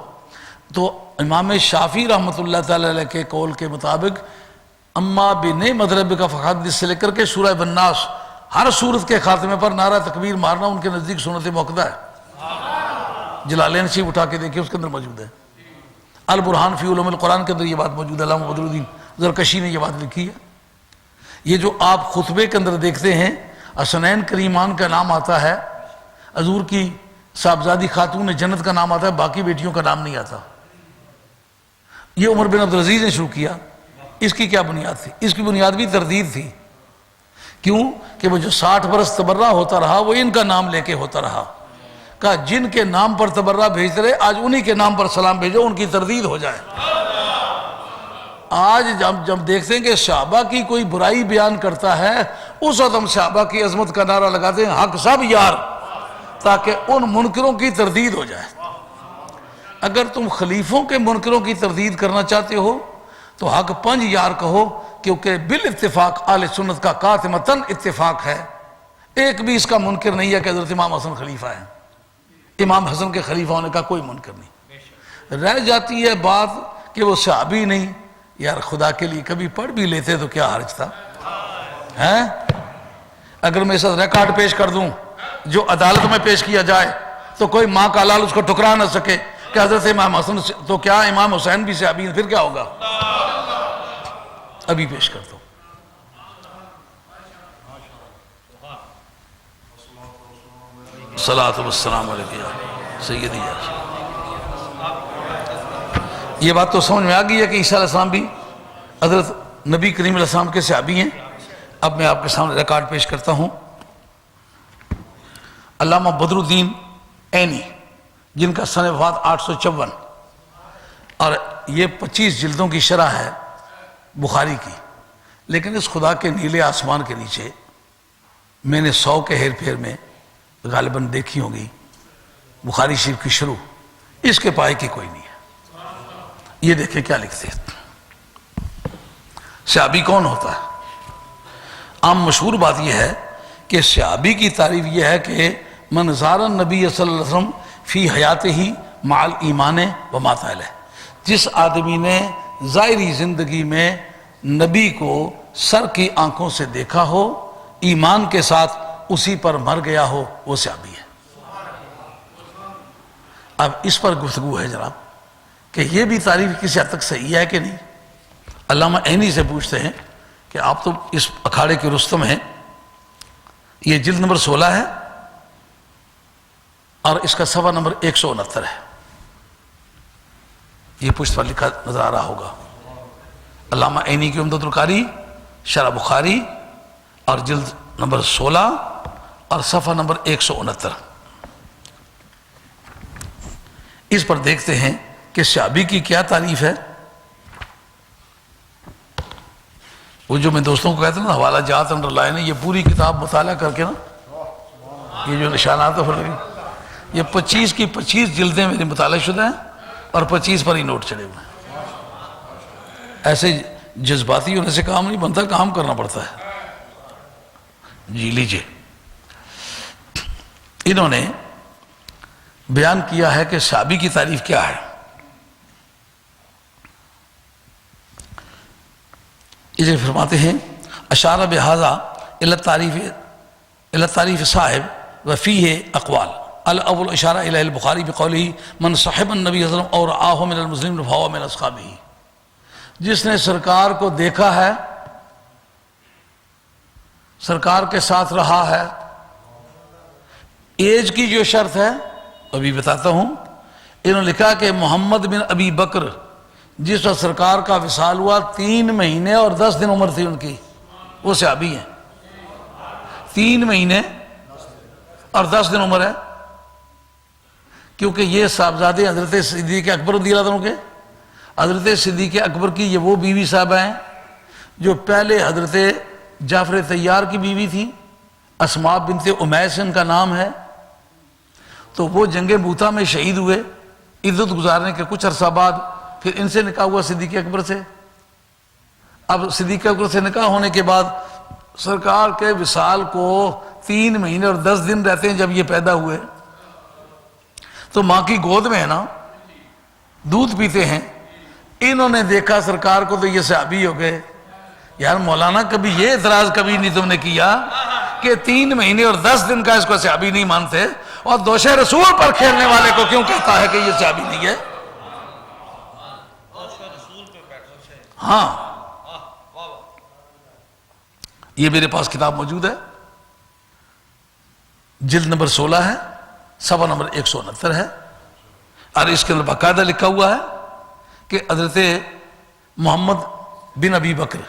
تو امام شافعی رحمۃ اللہ تعالیٰ علیہ کے قول کے مطابق اما بنعمت ربک فحدث سے لے کر کے سورہ الناس ہر سورت کے خاتمے پر نعرہ تکبیر مارنا ان کے نزدیک سنت موقدہ ہے۔ جلالین شریف اٹھا کے دیکھیں، اس کے اندر موجود ہے۔ البرہان فی علوم القرآن کے اندر یہ بات موجود ہے، علامہ بدر الدین زرکشی نے یہ بات لکھی ہے۔ یہ جو آپ خطبے کے اندر دیکھتے ہیں حسنین کریمان کا نام آتا ہے، حضور کی صاحبزادی خاتون جنت کا نام آتا ہے، باقی بیٹیوں کا نام نہیں آتا۔ یہ عمر بن عبدالعزیز نے شروع کیا۔ اس کی کیا بنیاد تھی؟ اس کی بنیاد بھی تردید تھی۔ کیوں کہ وہ جو 60 برس تبرہ ہوتا رہا وہ ان کا نام لے کے ہوتا رہا۔ کہا جن کے نام پر تبرہ بھیجتے رہے آج انہی کے نام پر سلام بھیجو، ان کی تردید ہو جائے۔ آج جب دیکھتے ہیں کہ صحابہ کی کوئی برائی بیان کرتا ہے، اس وقت ہم صحابہ کی عظمت کا نعرہ لگاتے ہیں حق سب یار، تاکہ ان منکروں کی تردید ہو جائے۔ اگر تم خلیفوں کے منکروں کی تردید کرنا چاہتے ہو تو حق پنج یار کہو، کیونکہ بالاتفاق اہل سنت کا قاطمتاً اتفاق ہے، ایک بھی اس کا منکر نہیں ہے کہ حضرت امام حسن خلیفہ ہیں۔ امام حسن کے خلیفہ ہونے کا کوئی منکر نہیں۔ رہ جاتی ہے بات کہ وہ صحابی نہیں، یار خدا کے لیے کبھی پڑھ بھی لیتے تو کیا حرج تھا؟ اگر میں اس ریکارڈ پیش کر دوں جو عدالت میں پیش کیا جائے تو کوئی ماں کا لال اس کو ٹھکرا نہ سکے کہ حضرت امام حسن تو کیا امام حسین بھی صحابی ہیں، پھر کیا ہوگا؟ ابھی پیش کر دو۔ صلاۃ والسلام علیہ سیدی یا یہ بات تو سمجھ میں آ گئی ہے کہ عیسیٰ علیہ السلام بھی حضرت نبی کریم علیہ السلام کے صحابی ہیں۔ اب میں آپ کے سامنے ریکارڈ پیش کرتا ہوں۔ علامہ بدر الدین عینی، جن کا سن وفات 854 اور یہ 25 جلدوں کی شرح ہے بخاری کی، لیکن اس خدا کے نیلے آسمان کے نیچے میں نے 100 کے ہیر پھیر میں غالباً دیکھی ہوگی بخاری شریف کی شروع، اس کے پائے کی کوئی نہیں ہے۔ یہ دیکھیں کیا لکھتے ہیں۔ صحابی کون ہوتا ہے؟ عام مشہور بات یہ ہے کہ صحابی کی تعریف یہ ہے کہ من زار النبی صلی اللہ علیہ وسلم فی حیات ہی مع الایمان و ما تعالی، جس آدمی نے ظاہری زندگی میں نبی کو سر کی آنکھوں سے دیکھا ہو، ایمان کے ساتھ اسی پر مر گیا ہو، وہ صحابی ہے۔ اب اس پر گفتگو ہے جناب کہ یہ بھی تعریف کسی حد تک صحیح ہے کہ نہیں۔ علامہ عینی سے پوچھتے ہیں کہ آپ تو اس اکھاڑے کے رستم ہیں، یہ جلد نمبر 16 ہے اور اس کا صفحہ نمبر 169 ہے، یہ پشت پر لکھا نظر آ رہا ہوگا۔ علامہ عینی کی عمدۃ القاری شرح بخاری اور جلد نمبر 16 اور صفحہ نمبر 169، اس پر دیکھتے ہیں کہ صحابی کی کیا تعریف ہے۔ وہ جو میں دوستوں کو کہتا ہوں نا حوالہ جات انڈر لائن ہے، یہ پوری کتاب مطالعہ کر کے نا یہ جو نشانات ہیں یہ 25 کی 25 جلدیں میری مطالعہ شدہ ہیں اور 25 پر ہی نوٹ چڑھے ہوئے ہیں۔ ایسے جذباتی ہونے سے کام نہیں بنتا، کام کرنا پڑتا ہے۔ جی لیجئے، انہوں نے بیان کیا ہے کہ صحابی کی تعریف کیا ہے۔ یہ فرماتے ہیں اشارہ بہذا الی التعریف صاحب وفیہ اقوال الاول اشارہ الی البخاری بقولہ من صحب النبی صلی اللہ علیہ وسلم اور آہ من المسلم فہو من اصحابہ، جس نے سرکار کو دیکھا ہے، سرکار کے ساتھ رہا ہے۔ ایج کی جو شرط ہے ابھی بتاتا ہوں۔ انہوں نے لکھا کہ محمد بن ابی بکر جس وقت سرکار کا وصال ہوا 3 مہینے اور 10 دن عمر تھی ان کی، وہ صحابی ہیں۔ 3 مہینے اور 10 دن عمر ہے، کیونکہ یہ صاحبزادے حضرت صدیق اکبر رضی اللہ عنہ کے، حضرت صدیق اکبر کی یہ وہ بیوی صاحبہ ہیں جو پہلے حضرت جعفر طیار کی بیوی تھی، اسماء بنت امیس ان کا نام ہے۔ تو وہ جنگ موتا میں شہید ہوئے، عدت گزارنے کے کچھ عرصہ بعد پھر ان سے نکاح ہوا صدیق اکبر سے۔ اب صدیق اکبر سے نکاح ہونے کے بعد سرکار کے وصال کو 3 مہینے اور 10 دن رہتے ہیں جب یہ پیدا ہوئے، تو ماں کی گود میں ہے نا، دودھ پیتے ہیں۔ انہوں نے دیکھا سرکار کو تو یہ صحابی ہو گئے۔ یار مولانا کبھی یہ اعتراض کبھی نہیں تم نے کیا کہ 3 مہینے اور 10 دن کا اس کو صحابی نہیں مانتے، اور دوش رسول پر کھیلنے والے کو کیوں کہتا ہے کہ یہ صحابی نہیں ہے؟ ہاں یہ میرے پاس کتاب موجود ہے، جلد نمبر 16 ہے، صفحہ نمبر 169 ہے، اور اس کے اندر باقاعدہ لکھا ہوا ہے کہ حضرت محمد بن ابی بکر،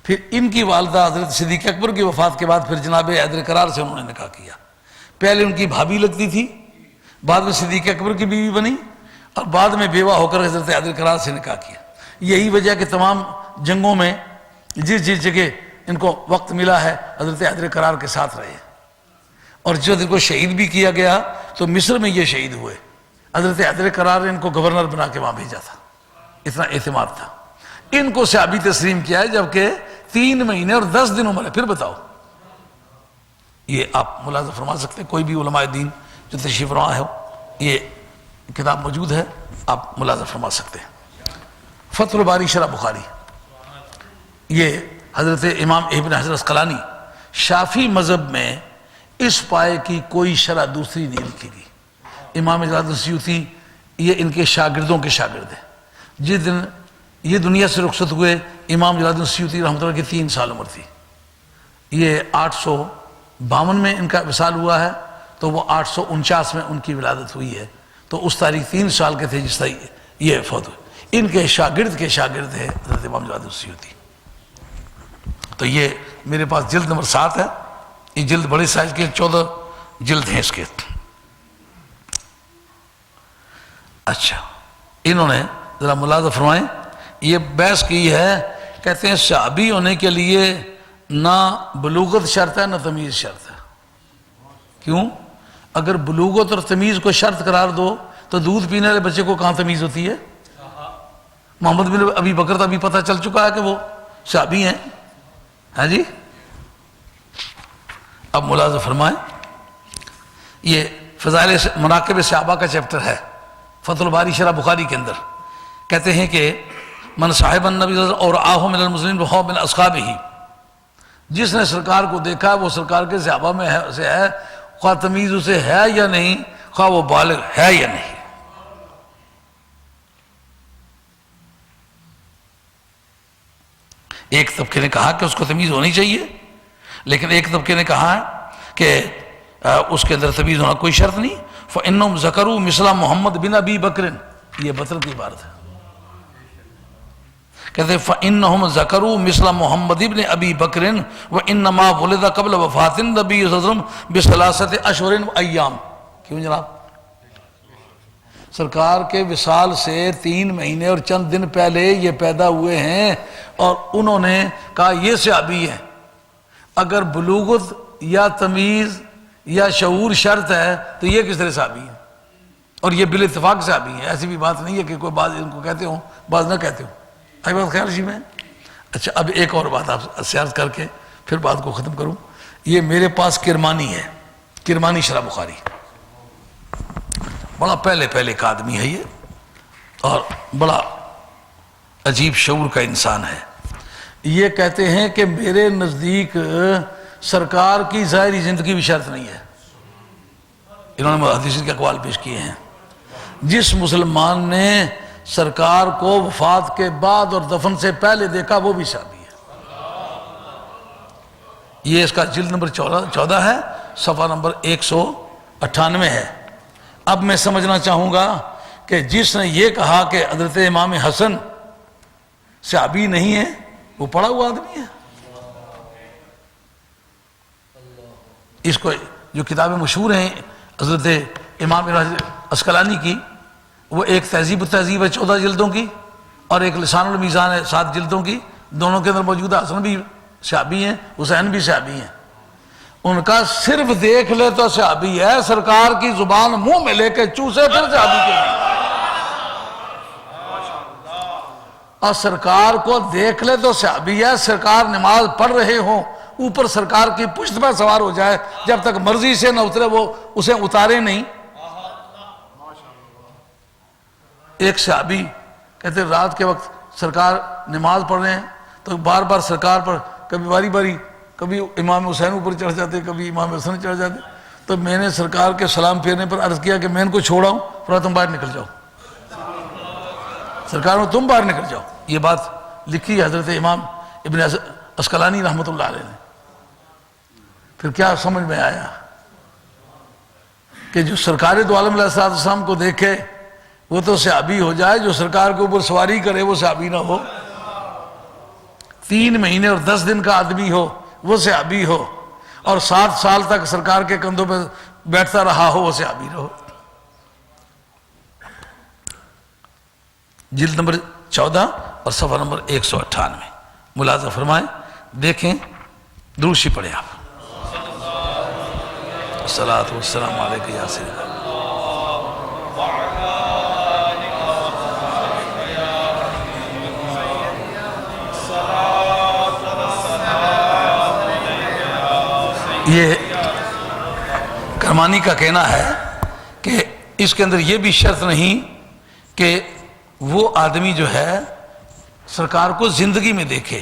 پھر ان کی والدہ حضرت صدیق اکبر کی وفات کے بعد پھر جناب حیدر کرار سے انہوں نے نکاح کیا۔ پہلے ان کی بھابھی لگتی تھی، بعد میں صدیق اکبر کی بیوی بنی اور بعد میں بیوہ ہو کر حضرت عادل قرار سے نکاح کیا. یہی وجہ کہ تمام جنگوں میں جس جس جگہ ان کو وقت ملا ہے حضرت عادل قرار کے ساتھ رہے. اور جب ان کو شہید بھی کیا گیا تو مصر میں یہ شہید ہوئے. حضرت عادل قرار نے ان کو گورنر بنا کے وہاں بھیجا تھا، اتنا اعتماد تھا. ان کو صحابی تسلیم کیا ہے جبکہ 3 مہینے اور 10 دن عمر ہے. پھر بتاؤ، یہ آپ ملاحظہ فرما سکتے ہیں، کوئی بھی علماء دین جو تشریف فرما ہے، یہ کتاب موجود ہے، آپ ملاحظہ فرما سکتے ہیں. فتح الباری شرح بخاری، یہ حضرت امام ابن حجر عسقلانی شافعی مذہب میں اس پائے کی کوئی شرح دوسری نہیں لکھی گئی. امام جلال الدین سیوطی یہ ان کے شاگردوں کے شاگرد ہیں. جس دن یہ دنیا سے رخصت ہوئے امام جلال الدین سیوطی رحمۃ اللہ کی 3 سال عمر تھی. یہ 852 میں ان کا وصال ہوا ہے تو وہ 849 میں ان کی ولادت ہوئی ہے. تو اس تاریخ 3 سال کے تھے جس طرح یہ فوت ہوئے. ان کے شاگرد ہے حضرت امام جلال الدین سیوطی. تو یہ میرے پاس جلد نمبر 7 ہے. یہ جلد بڑے سائز کے 14 جلد ہیں اس کے. اچھا، انہوں نے ذرا ملاحظہ فرمائیں، یہ بحث کی ہے، کہتے ہیں صحابی ہونے کے لیے نہ بلوغت شرط ہے نہ تمیز شرط ہے. کیوں؟ اگر بلوغت اور تمیز کو شرط قرار دو تو دودھ پینے والے بچے کو کہاں تمیز ہوتی ہے؟ محمد بن ابی بکر تو ابھی پتہ چل چکا ہے کہ وہ صحابی ہیں. ہاں جی، اب ملاحظہ فرمائیں، یہ فضائل مناقب صحابہ کا چیپٹر ہے فتح الباری شرح بخاری کے اندر. کہتے ہیں کہ من صاحب النبی اور آہو من المسلمین وہو من اصحابہ، جس نے سرکار کو دیکھا وہ سرکار کے صحابہ میں ہے، خواہ تمیز اسے ہے یا نہیں، خواہ وہ بالغ ہے یا نہیں. ایک طبقے نے کہا کہ اس کو تمیز ہونی چاہیے، لیکن ایک طبقے نے کہا کہ اس کے اندر تمیز ہونا کوئی شرط نہیں. فَإِنَّهُمْ ذَكَرُوا مِثْلَ محمد بن ابی بکر، یہ بطر کی عبارت ہے. کہتے ہیں فَإِنَّهُمْ ذَكَرُوا مِثْلَ محمد بن ابی بکر وَإِنَّمَا وُلِدَ قبل وفات النبی صلی اللہ علیہ وسلم بثلاثة أشهر وأيام. کیوں جناب؟ سرکار کے وصال سے 3 مہینے اور چند دن پہلے یہ پیدا ہوئے ہیں اور انہوں نے کہا یہ صحابی ہے. اگر بلوغت یا تمیز یا شعور شرط ہے تو یہ کس طرح صحابی ہے؟ اور یہ بالاتفاق صحابی ہیں. ایسی بھی بات نہیں ہے کہ کوئی بعض ان کو کہتے ہوں بعض نہ کہتے ہوں. آئی بات خیال جی میں؟ اچھا، اب ایک اور بات آپ سے عرض کر کے پھر بات کو ختم کروں. یہ میرے پاس کرمانی ہے، کرمانی شرح بخاری، بڑا پہلے کا آدمی ہے یہ اور بڑا عجیب شعور کا انسان ہے. یہ کہتے ہیں کہ میرے نزدیک سرکار کی ظاہری زندگی بھی شرط نہیں ہے. انہوں نے محدثین کے اقوال پیش کیے ہیں. جس مسلمان نے سرکار کو وفات کے بعد اور دفن سے پہلے دیکھا وہ بھی صحابی ہے. یہ اس کا جلد نمبر 14 ہے، صفحہ نمبر 198 ہے. اب میں سمجھنا چاہوں گا کہ جس نے یہ کہا کہ حضرت امام حسن صحابی نہیں ہے وہ پڑھا ہوا آدمی ہے. اس کو جو کتابیں مشہور ہیں حضرت امام عسقلانی کی، وہ ایک تہذیب التہذیب ہے 14 جلدوں کی اور ایک لسان المیزان ہے 7 جلدوں کی. دونوں کے اندر موجود ہے. حسن بھی صحابی ہیں، حسین بھی صحابی ہیں. ان کا صرف دیکھ لے تو صحابی ہے، سرکار کی زبان منہ میں لے کے چوسے پھر صحابی کے نہیں. اور سرکار کو دیکھ لے تو صحابی ہے، سرکار نماز پڑھ رہے ہوں اوپر سرکار کی پشت پر سوار ہو جائے، جب تک مرضی سے نہ اترے وہ اسے اتارے نہیں. ایک صحابی کہتے رات کے وقت سرکار نماز پڑھ رہے ہیں تو بار بار سرکار پر کبھی باری باری کبھی امام حسین اوپر چڑھ جاتے، کبھی امام حسن چڑھ جاتے. تو میں نے سرکار کے سلام پھیرنے پر عرض کیا کہ میں ان کو چھوڑا ہوں، فرمایا تم باہر نکل جاؤ. سرکار تم باہر نکل جاؤ. یہ بات لکھی ہے حضرت امام ابن عسقلانی رحمۃ اللہ علیہ نے. پھر کیا سمجھ میں آیا کہ جو سرکار دو عالم علیہ السلام کو دیکھے وہ تو صحابی ہو جائے، جو سرکار کے اوپر سواری کرے وہ صحابی نہ ہو. 3 مہینے اور 10 دن کا آدمی ہو وہ صحابی ہو، اور 7 سال تک سرکار کے کندھوں پہ بیٹھتا رہا ہو وہ صحابی نہ ہو. جلد نمبر 14 اور صفحہ نمبر 198 ملاحظہ فرمائیں، دیکھیں، دروشی پڑھیں آپ۔ الصلاۃ والسلام علیک یا سیدنا۔ یہ کرمانی کا کہنا ہے کہ اس کے اندر یہ بھی شرط نہیں کہ وہ آدمی جو ہے سرکار کو زندگی میں دیکھے،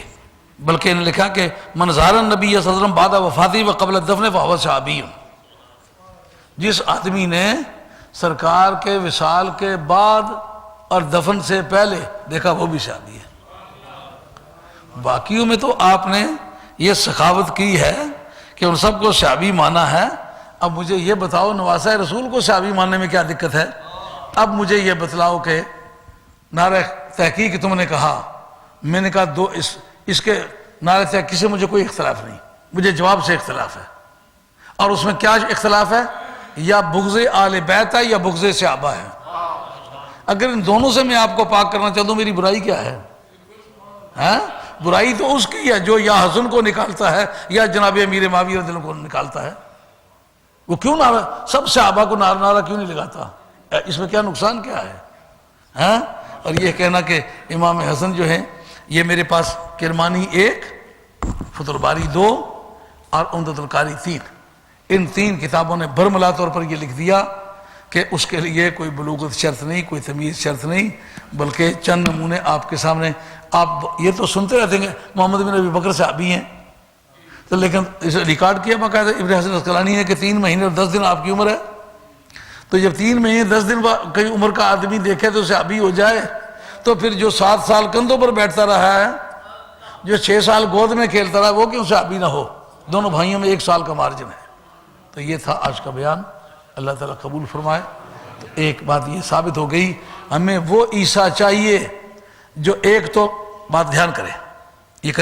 بلکہ انہوں نے لکھا کہ من زار النبی صلی اللہ علیہ وسلم بعد وفاتی و قبل الدفن فہو صحابی، جس آدمی نے سرکار کے وصال کے بعد اور دفن سے پہلے دیکھا وہ بھی صحابی ہے۔ باقیوں میں تو آپ نے یہ سخاوت کی ہے کہ ان سب کو صحابی مانا ہے۔ اب مجھے یہ بتاؤ نواسہ رسول کو صحابی ماننے میں کیا دقت ہے؟ اب مجھے یہ بتلاؤ کہ نعرہ تحقیق تم نے کہا، میں نے کہا اس کے نعرہ تحقیق سے مجھے کوئی اختلاف نہیں، مجھے جواب سے اختلاف ہے۔ اور اس میں کیا اختلاف ہے؟ یا بغض آل بیت ہے یا بغض صحابہ ہے۔ اگر ان دونوں سے میں آپ کو پاک کرنا چاہتا ہوں، میری برائی کیا ہے؟ برائی تو اس کی ہے جو یا حسن کو نکالتا ہے یا جناب امیر معاویہ رضی اللہ عنہ کو نکالتا ہے۔ وہ کیوں نعرہ سب صحابہ کو نعرہ کیوں نہیں لگاتا؟ اس میں کیا نقصان کیا ہے؟ اور یہ کہنا کہ امام حسن جو ہیں، یہ میرے پاس کرمانی 1، فتح الباری 2 اور عمدۃ القاری 3، ان 3 کتابوں نے برملا طور پر یہ لکھ دیا کہ اس کے لیے کوئی بلوغت شرط نہیں، کوئی تمیز شرط نہیں، بلکہ چند نمونے آپ کے سامنے۔ آپ یہ تو سنتے رہتے ہیں محمد بن ابی بکر صحابی ہیں، تو لیکن اسے ریکارڈ کیا باقاعدہ ابن حجر العسقلانی ہے کہ 3 مہینے اور 10 دن آپ کی عمر ہے۔ تو جب 3 مہینے 10 دن کئی عمر کا آدمی دیکھے تو صحابی ہو جائے، تو پھر جو 7 سال کندھوں پر بیٹھتا رہا ہے، جو 6 سال گود میں کھیلتا رہا، وہ کیوں صحابی نہ ہو؟ دونوں بھائیوں میں 1 سال کا مارجن ہے۔ تو یہ تھا آج کا بیان، اللہ تعالیٰ قبول فرمائے۔ تو ایک بات یہ ثابت ہو گئی، ہمیں وہ عیسیٰ چاہیے جو ایک تو بات دھیان کرے، یہ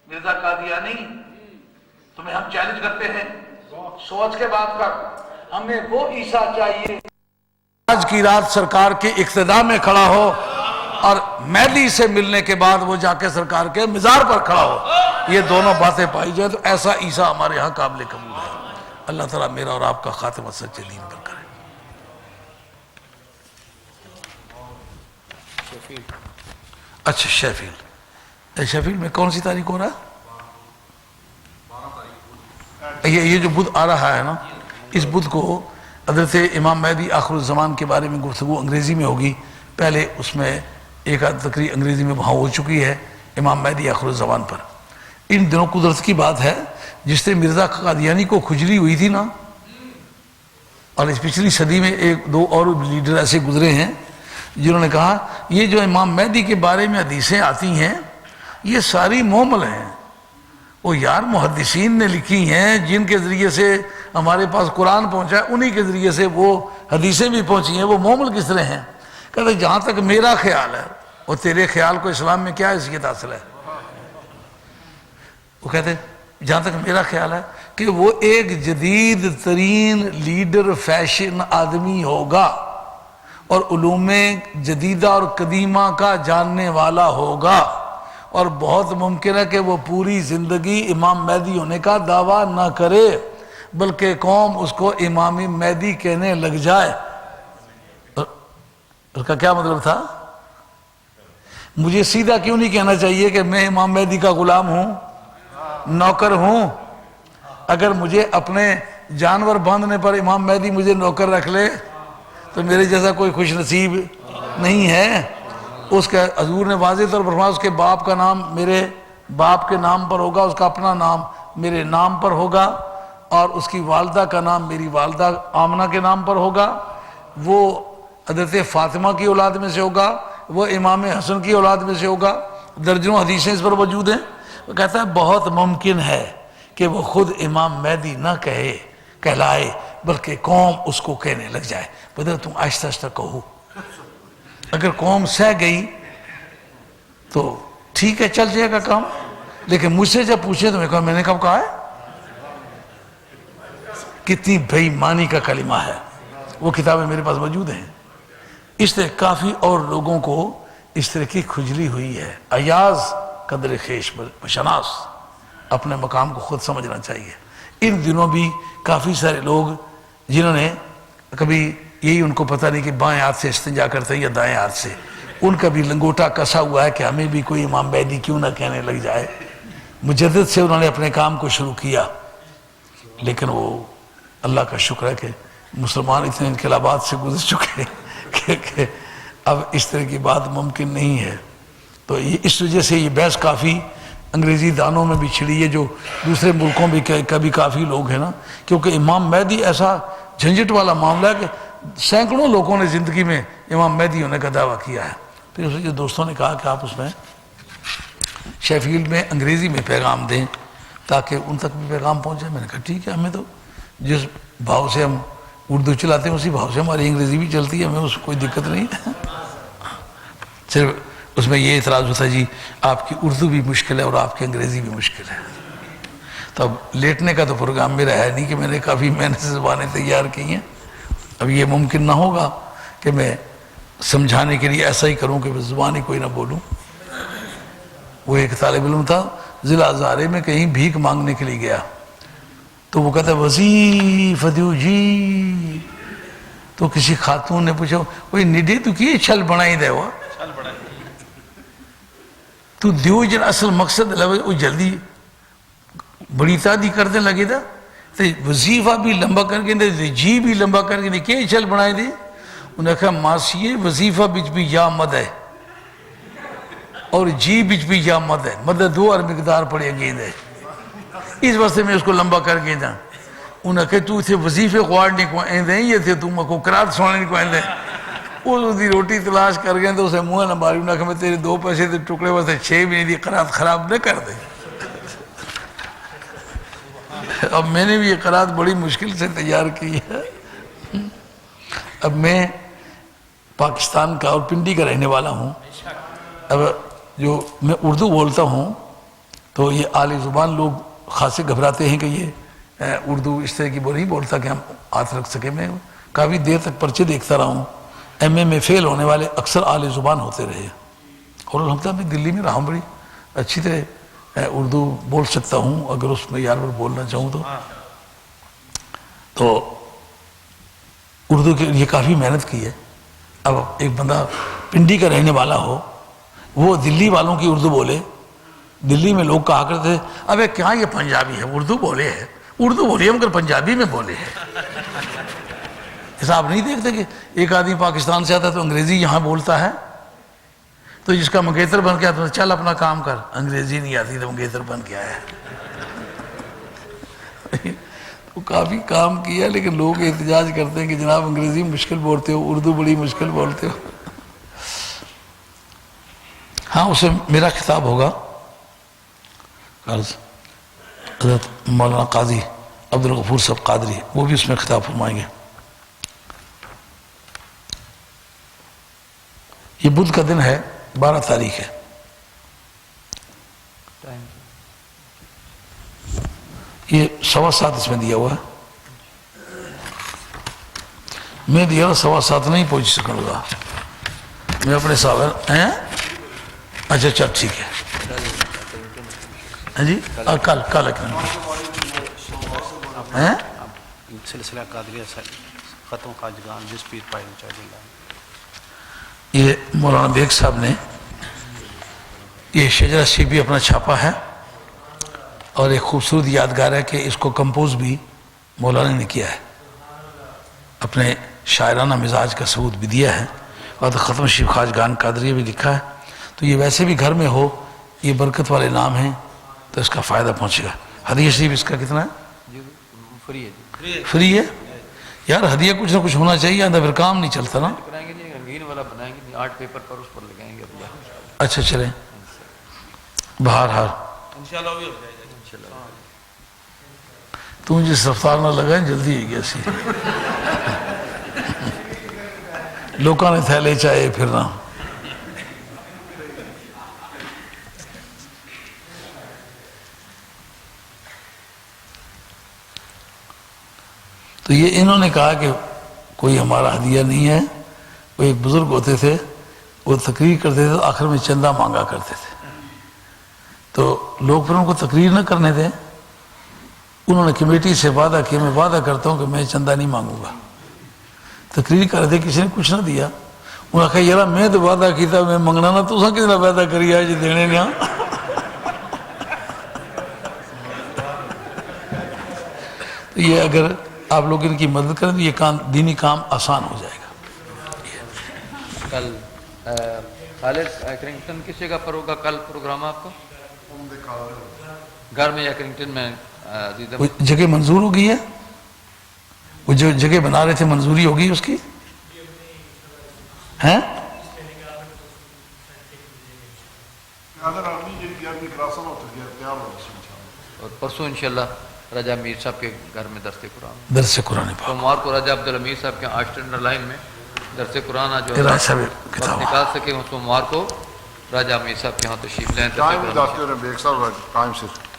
مرزا قادیانی تمہیں ہم چیلنج کرتے ہیں، سوچ کے بات کر، ہمیں وہ عیسیٰ چاہیے آج کی رات سرکار کے اقتداء میں کھڑا ہو اور مہدی سے ملنے کے بعد وہ جا کے سرکار کے مزار پر کھڑا ہو۔ یہ دونوں باتیں پائی جائے تو ایسا عیسیٰ ہمارے ہاں قابل قبول ہے۔ اللہ تعالیٰ میرا اور آپ کا خاتمہ سچے دین پر کرے۔ اچھا شیفیلڈ میں کون سی تاریخ ہو رہا ہے؟ یہ جو بدھ آ رہا ہے نا، اس بدھ کو حضرت امام مہدی آخر الزمان کے بارے میں گفتگو انگریزی میں ہوگی۔ پہلے اس میں ایک آدھ تقریر انگریزی میں وہاں ہو چکی ہے امام مہدی آخر الزمان پر۔ ان دنوں قدرت کی بات ہے، جس سے مرزا قادیانی کو کھجلی ہوئی تھی نا، اور اس پچھلی صدی میں 1-2 اور لیڈر ایسے گزرے ہیں جنہوں نے کہا یہ جو امام مہدی کے بارے میں حدیثیں آتی ہیں یہ ساری مومل ہیں۔ وہ یار محدثین نے لکھی ہیں، جن کے ذریعے سے ہمارے پاس قرآن پہنچا ہے، انہی کے ذریعے سے وہ حدیثیں بھی پہنچی ہیں، وہ مومل کس طرح ہیں؟ کہتے جہاں تک میرا خیال ہے، اور تیرے خیال کو اسلام میں کیا حیثیت حاصل ہے؟ وہ کہتے جہاں تک میرا خیال ہے کہ وہ ایک جدید ترین لیڈر فیشن آدمی ہوگا اور علوم جدیدہ اور قدیمہ کا جاننے والا ہوگا، اور بہت ممکن ہے کہ وہ پوری زندگی امام مہدی ہونے کا دعویٰ نہ کرے، بلکہ قوم اس کو امام مہدی کہنے لگ جائے۔ اس کا کیا مطلب تھا؟ مجھے سیدھا کیوں نہیں کہنا چاہیے کہ میں امام مہدی کا غلام ہوں، نوکر ہوں؟ اگر مجھے اپنے جانور باندھنے پر امام مہدی مجھے نوکر رکھ لے تو میرے جیسا کوئی خوش نصیب نہیں ہے۔ اس کا حضور نے واضح طور پر فرمایا اس کے باپ کا نام میرے باپ کے نام پر ہوگا، اس کا اپنا نام میرے نام پر ہوگا، اور اس کی والدہ کا نام میری والدہ آمنہ کے نام پر ہوگا، وہ حضرت فاطمہ کی اولاد میں سے ہوگا، وہ امام حسن کی اولاد میں سے ہوگا۔ درجنوں حدیثیں اس پر موجود ہیں۔ وہ کہتا ہے بہت ممکن ہے کہ وہ خود امام مہدی نہ کہلائے، بلکہ قوم اس کو کہنے لگ جائے۔ بدر تم آہستہ آہستہ کہو، اگر قوم سہ گئی تو ٹھیک ہے، چل جائے گا کام، لیکن مجھ سے جب پوچھے تو میں نے کب کہا ہے؟ کتنی بے ایمانی کا کلمہ ہے، وہ کتابیں میرے پاس موجود ہیں۔ اس طرح کافی اور لوگوں کو اس طرح کی کھجلی ہوئی ہے. ایاز قدر خیش بشناس، اپنے مقام کو خود سمجھنا چاہیے. ان دنوں بھی کافی سارے لوگ جنہوں نے کبھی یہی ان کو پتہ نہیں کہ بائیں ہاتھ سے استنجا کرتے ہیں یا دائیں ہاتھ سے، ان کا بھی لنگوٹا کسا ہوا ہے کہ ہمیں بھی کوئی امام مہدی کیوں نہ کہنے لگ جائے. مجدد سے انہوں نے اپنے کام کو شروع کیا، لیکن وہ اللہ کا شکر ہے کہ مسلمان اتنے انقلابات سے گزر چکے کہ اب اس طرح کی بات ممکن نہیں ہے. تو اس وجہ سے یہ بحث کافی انگریزی دانوں میں بھی چھڑی ہے، جو دوسرے ملکوں میں کبھی کافی لوگ ہیں نا، کیونکہ امام مہدی ایسا جھنجھٹ والا معاملہ ہے کہ سینکڑوں لوگوں نے زندگی میں امام مہدی ہونے کا دعویٰ کیا ہے. پھر اس دوستوں نے کہا کہ آپ اس میں شیفیلڈ میں انگریزی میں پیغام دیں تاکہ ان تک بھی پیغام پہنچے. میں نے کہا ٹھیک ہے، ہمیں تو جس بھاؤ سے ہم اردو چلاتے ہیں اسی بھاؤ سے ہماری انگریزی بھی چلتی ہے، ہمیں اس کوئی دقت نہیں ہے. صرف اس میں یہ اعتراض ہوتا ہے جی آپ کی اردو بھی مشکل ہے اور آپ کی انگریزی بھی مشکل ہے. تو اب لیٹنے کا تو پروگرام میرا ہے نہیں کہ میں نے کافی محنت سے زبانیں تیار کی ہیں. اب یہ ممکن نہ ہوگا کہ میں سمجھانے کے لیے ایسا ہی کروں کہ میں زبان ہی کوئی نہ بولوں. وہ ایک طالب علم تھا، ضلع ہزارے میں کہیں بھیک مانگنے کے لیے گیا، تو وہ کہتا ہے وظیفہ دیو جی. تو کسی خاتون نے پوچھا وہی نڈے تو کیے چھل بنائی دے ہوا تو دیو جن اصل مقصد وہ جلدی بڑی تعدی کرنے لگے تھا. تو وظیفہ بھی لمبا کر کے دے، جی بھی لمبا کر کے دے، کیا چھل بنائے دے. انہوں نے کہا ماسیے وظیفہ بچ بھی یا مد ہے اور جی بچ بھی یا مد ہے، مد دو اور مقدار پڑے گیند ہے، اس واسطے میں اس کو لمبا کر کے دا. انہوں نے کہا تو اسے وظیفے خوارنے کو آئندے ہیں یہ تھے تم کو قرات سونے کو آئندے ہیں. اس دی روٹی تلاش کر گئے تو اسے منہ نہ ماری. انہوں نے کہا میں تیرے 2 پیسے تے ٹکڑے واسطے 6 مہینے دی قرات خراب نہ کر دے. اب میں نے بھی یہ قرات بڑی مشکل سے تیار کی ہے. اب میں پاکستان کا اور پنڈی کا رہنے والا ہوں. اب جو میں اردو بولتا ہوں تو یہ اعلی زبان لوگ خاصے گھبراتے ہیں کہ یہ اردو اس طرح کی نہیں بولتا کہ ہم ہاتھ رکھ سکیں. میں کافی دیر تک پرچے دیکھتا رہا ہوں. ایم اے میں فیل ہونے والے اکثر اعلی زبان ہوتے رہے، اور الحمدللہ میں دلی میں رہا ہوں، بڑی اچھی طرح اردو بول سکتا ہوں اگر اس میں یار پر بولنا چاہوں تو اردو کے لیے کافی محنت کی ہے. اب ایک بندہ پنڈی کا رہنے والا ہو، وہ دلی والوں کی اردو بولے. دلی میں لوگ کہا کرتے تھے ابے کیا یہ پنجابی ہے، اردو بولے ہے، اردو بولیے مگر پنجابی میں بولے ہے. ایسا آپ نہیں دیکھتے کہ ایک آدمی پاکستان سے آتا ہے تو انگریزی یہاں بولتا ہے، تو جس کا منگیتر بن کے آتا ہے چل اپنا کام کر، انگریزی نہیں آتی تو منگیتر بن کے آیا ہے. تو کافی کام کیا، لیکن لوگ احتجاج کرتے ہیں کہ جناب انگریزی مشکل بولتے ہو، اردو بڑی مشکل بولتے ہو. ہاں اسے میرا خطاب ہوگا. حضرت مولانا قاضی عبدالغفور صاحب قادری وہ بھی اس میں خطاب فرمائیں گے. یہ بدھ کا دن ہے، 12 تاریخ ہے. یہ 7:15 اس میں دیا ہوا ہے. میں دیا 7:15 نہیں پہنچ سکوں گا میں اپنے ساتھ ہیں. اچھا اچھا ٹھیک ہے جی. کل سلسلہ قادریہ ختم خواجگان جس پیر پائے چاہیے. یہ مولانا بیگ صاحب نے یہ شجرہ سی بھی اپنا چھاپا ہے، اور ایک خوبصورت یادگار ہے کہ اس کو کمپوز بھی مولانا نے کیا ہے، اپنے شاعرانہ مزاج کا ثبوت بھی دیا ہے، اور ختم شریف خواجگان قادریہ بھی لکھا ہے. تو یہ ویسے بھی گھر میں ہو، یہ برکت والے نام ہیں تو اس کا فائدہ پہنچے گا. ہدیہ شریف اس کا کتنا ہے؟ فری ہے. یار ہدیہ کچھ نہ کچھ ہونا چاہیے، اندر پھر کام نہیں چلتا نا. بنائیں گے 8 پیپر پر اس پر لگائیں گے. اچھا چلیں بہرحال انشاءاللہ بھی ہو جائے گا. تو جس رفتار نہ لگائیں جلدی ہی گیا سی. لوکاں نے تھیلے چاہے پھرنا. تو یہ انہوں نے کہا کہ کوئی ہمارا ہدیہ نہیں ہے، وہ ایک بزرگ ہوتے تھے, وہ تقریر کرتے تھے تو آخر میں چندہ مانگا کرتے تھے. تو لوگ پھر ان کو تقریر نہ کرنے دیں, انہوں نے کمیٹی سے وعدہ کیا میں وعدہ کرتا ہوں کہ میں چندہ نہیں مانگوں گا. تقریر کر رہے تھے, کسی نے کچھ نہ دیا, انہوں نے کہا یار میں تو وعدہ کیا میں منگنا نہ, تو کتنا وعدہ کری ہے جی دینے نہ. تو یہ اگر آپ لوگ ان کی مدد کریں تو یہ کام دینی کام آسان ہو جائے گا. کل خالد کرنگٹن کس جگہ پر ہوگا کل پروگرام آپ کا؟ گھر میں یا کرنگٹن میں؟ وہ جگہ منظور ہو گئی ہے, وہ جو جگہ بنا رہے تھے منظوری ہوگی اس کی ہیں؟ اور پرسوں انشاءاللہ راجہ میر صاحب کے گھر میں درس قرآن, درس قرآن پاک. سوموار کو راجہ عبدالامیر صاحب کے آسٹینڈر لائن میں درس قرآن جو راجہ صاحب وقت کتاب نکال سکے وہ سوموار کو راجہ امیر صاحب کے ہاں تشریف لیں.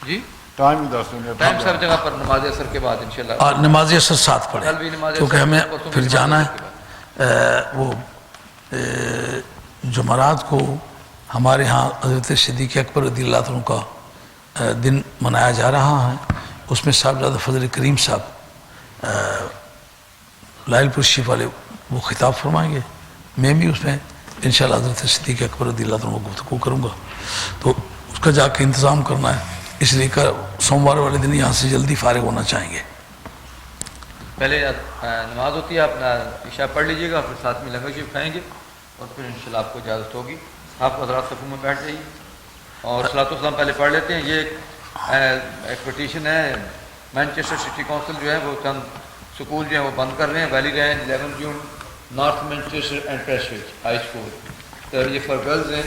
جی ٹائم صاحب جگہ پر نماز عصر کے بعد انشاءاللہ, اور نماز عصر ساتھ پڑھیں کل بھی نماز کیونکہ ہمیں پھر جانا ہے. وہ جمعرات کو ہمارے ہاں حضرت صدیق اکبر رضی اللہ عنہ کا دن منایا جا رہا ہے. اس میں صاحبزادہ فضل کریم صاحب لائل پور شریف والے وہ خطاب فرمائیں گے. میں بھی اس میں انشاءاللہ حضرت صدیق اکبر رضی اللہ عنہ کو گفتگو کروں گا, تو اس کا جا کے انتظام کرنا ہے. اس لیے کہ سوموار والے دن یہاں سے جلدی فارغ ہونا چاہیں گے. پہلے نماز ہوتی ہے, آپ عشاء پڑھ لیجئے گا, پھر ساتھ میں لنگر شریف کھائیں گے اور پھر انشاءاللہ آپ کو اجازت ہوگی. آپ حضرات صفوں میں بیٹھ جائیے اور صلاۃ والسلام پہلے پڑھ لیتے ہیں. یہ ایک پٹیشن ہے, مینچسٹر سٹی کونسل جو ہے وہ چند سکول جو ہیں وہ بند کر رہے ہیں. ویلی رینج 11 جون North Manchester and Prestwich high school, تو یہ فار گرلز ہیں,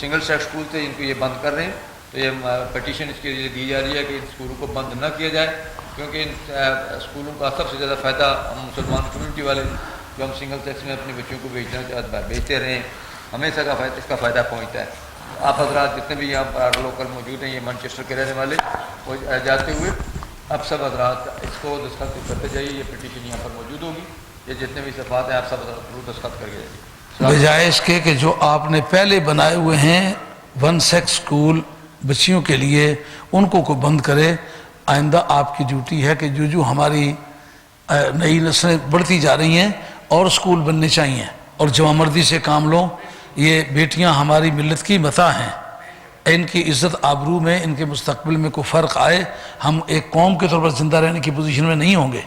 سنگل سیکس اسکول تھے, ان کو یہ بند کر رہے ہیں. تو یہ پٹیشن اس کے لیے دی جا رہی ہے کہ ان اسکولوں کو بند نہ کیا جائے, کیونکہ ان اسکولوں کا سب سے زیادہ فائدہ ہم مسلمان کمیونٹی والے جو ہم سنگل سیکس میں اپنے بچوں کو بیچتے رہے ہیں, ہمیں اس کا فائدہ پہنچتا ہے. آپ حضرات جتنے بھی یہاں پر لوکل موجود ہیں, یہ مانچسٹر کے رہنے والے, وہ جاتے ہوئے اب سب حضرات اس کو دستخط کرتے جائیے. یہ پٹیشن یہاں پر موجود ہوگی, یہ جتنے بھی صفحات ہیں آپ سب حضرات ضرور دستخط کر کے جائیے. بجائے اس کے کہ جو آپ نے پہلے بنائے ہوئے ہیں ون سیکس اسکول بچیوں کے لیے, ان کو بند کرے. آئندہ آپ کی ڈیوٹی ہے کہ جو ہماری نئی نسلیں بڑھتی جا رہی ہیں اور اسکول بننے چاہیے, اور جوان مردی سے کام لو. یہ بیٹیاں ہماری ملت کی متاع ہیں, ان کی عزت آبرو میں ان کے مستقبل میں کوئی فرق آئے, ہم ایک قوم کے طور پر زندہ رہنے کی پوزیشن میں نہیں ہوں گے.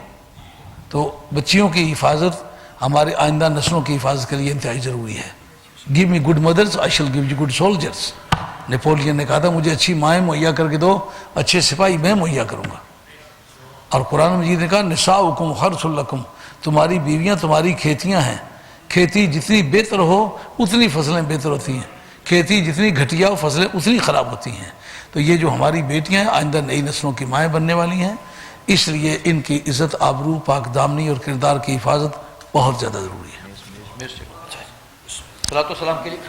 تو بچیوں کی حفاظت ہمارے آئندہ نسلوں کی حفاظت کے لیے انتہائی ضروری ہے. گیو می گڈ مدرز آئی شل give you good soldiers. Napoleon نے کہا تھا مجھے اچھی مائیں مہیا کر کے دو, اچھے سپاہی میں مہیا کروں گا. اور قرآن مجید نے کہا نساؤکم حرث لکم, تمہاری بیویاں تمہاری کھیتیاں ہیں. کھیتی جتنی بہتر ہو اتنی فصلیں بہتر ہوتی ہیں, کھیتی جتنی گھٹیا ہو فصلیں اتنی خراب ہوتی ہیں. تو یہ جو ہماری بیٹیاں ہیں آئندہ نئی نسلوں کی مائیں بننے والی ہیں, اس لیے ان کی عزت آبرو, پاک دامنی اور کردار کی حفاظت بہت زیادہ ضروری ہے. صلاۃ والسلام کے لیے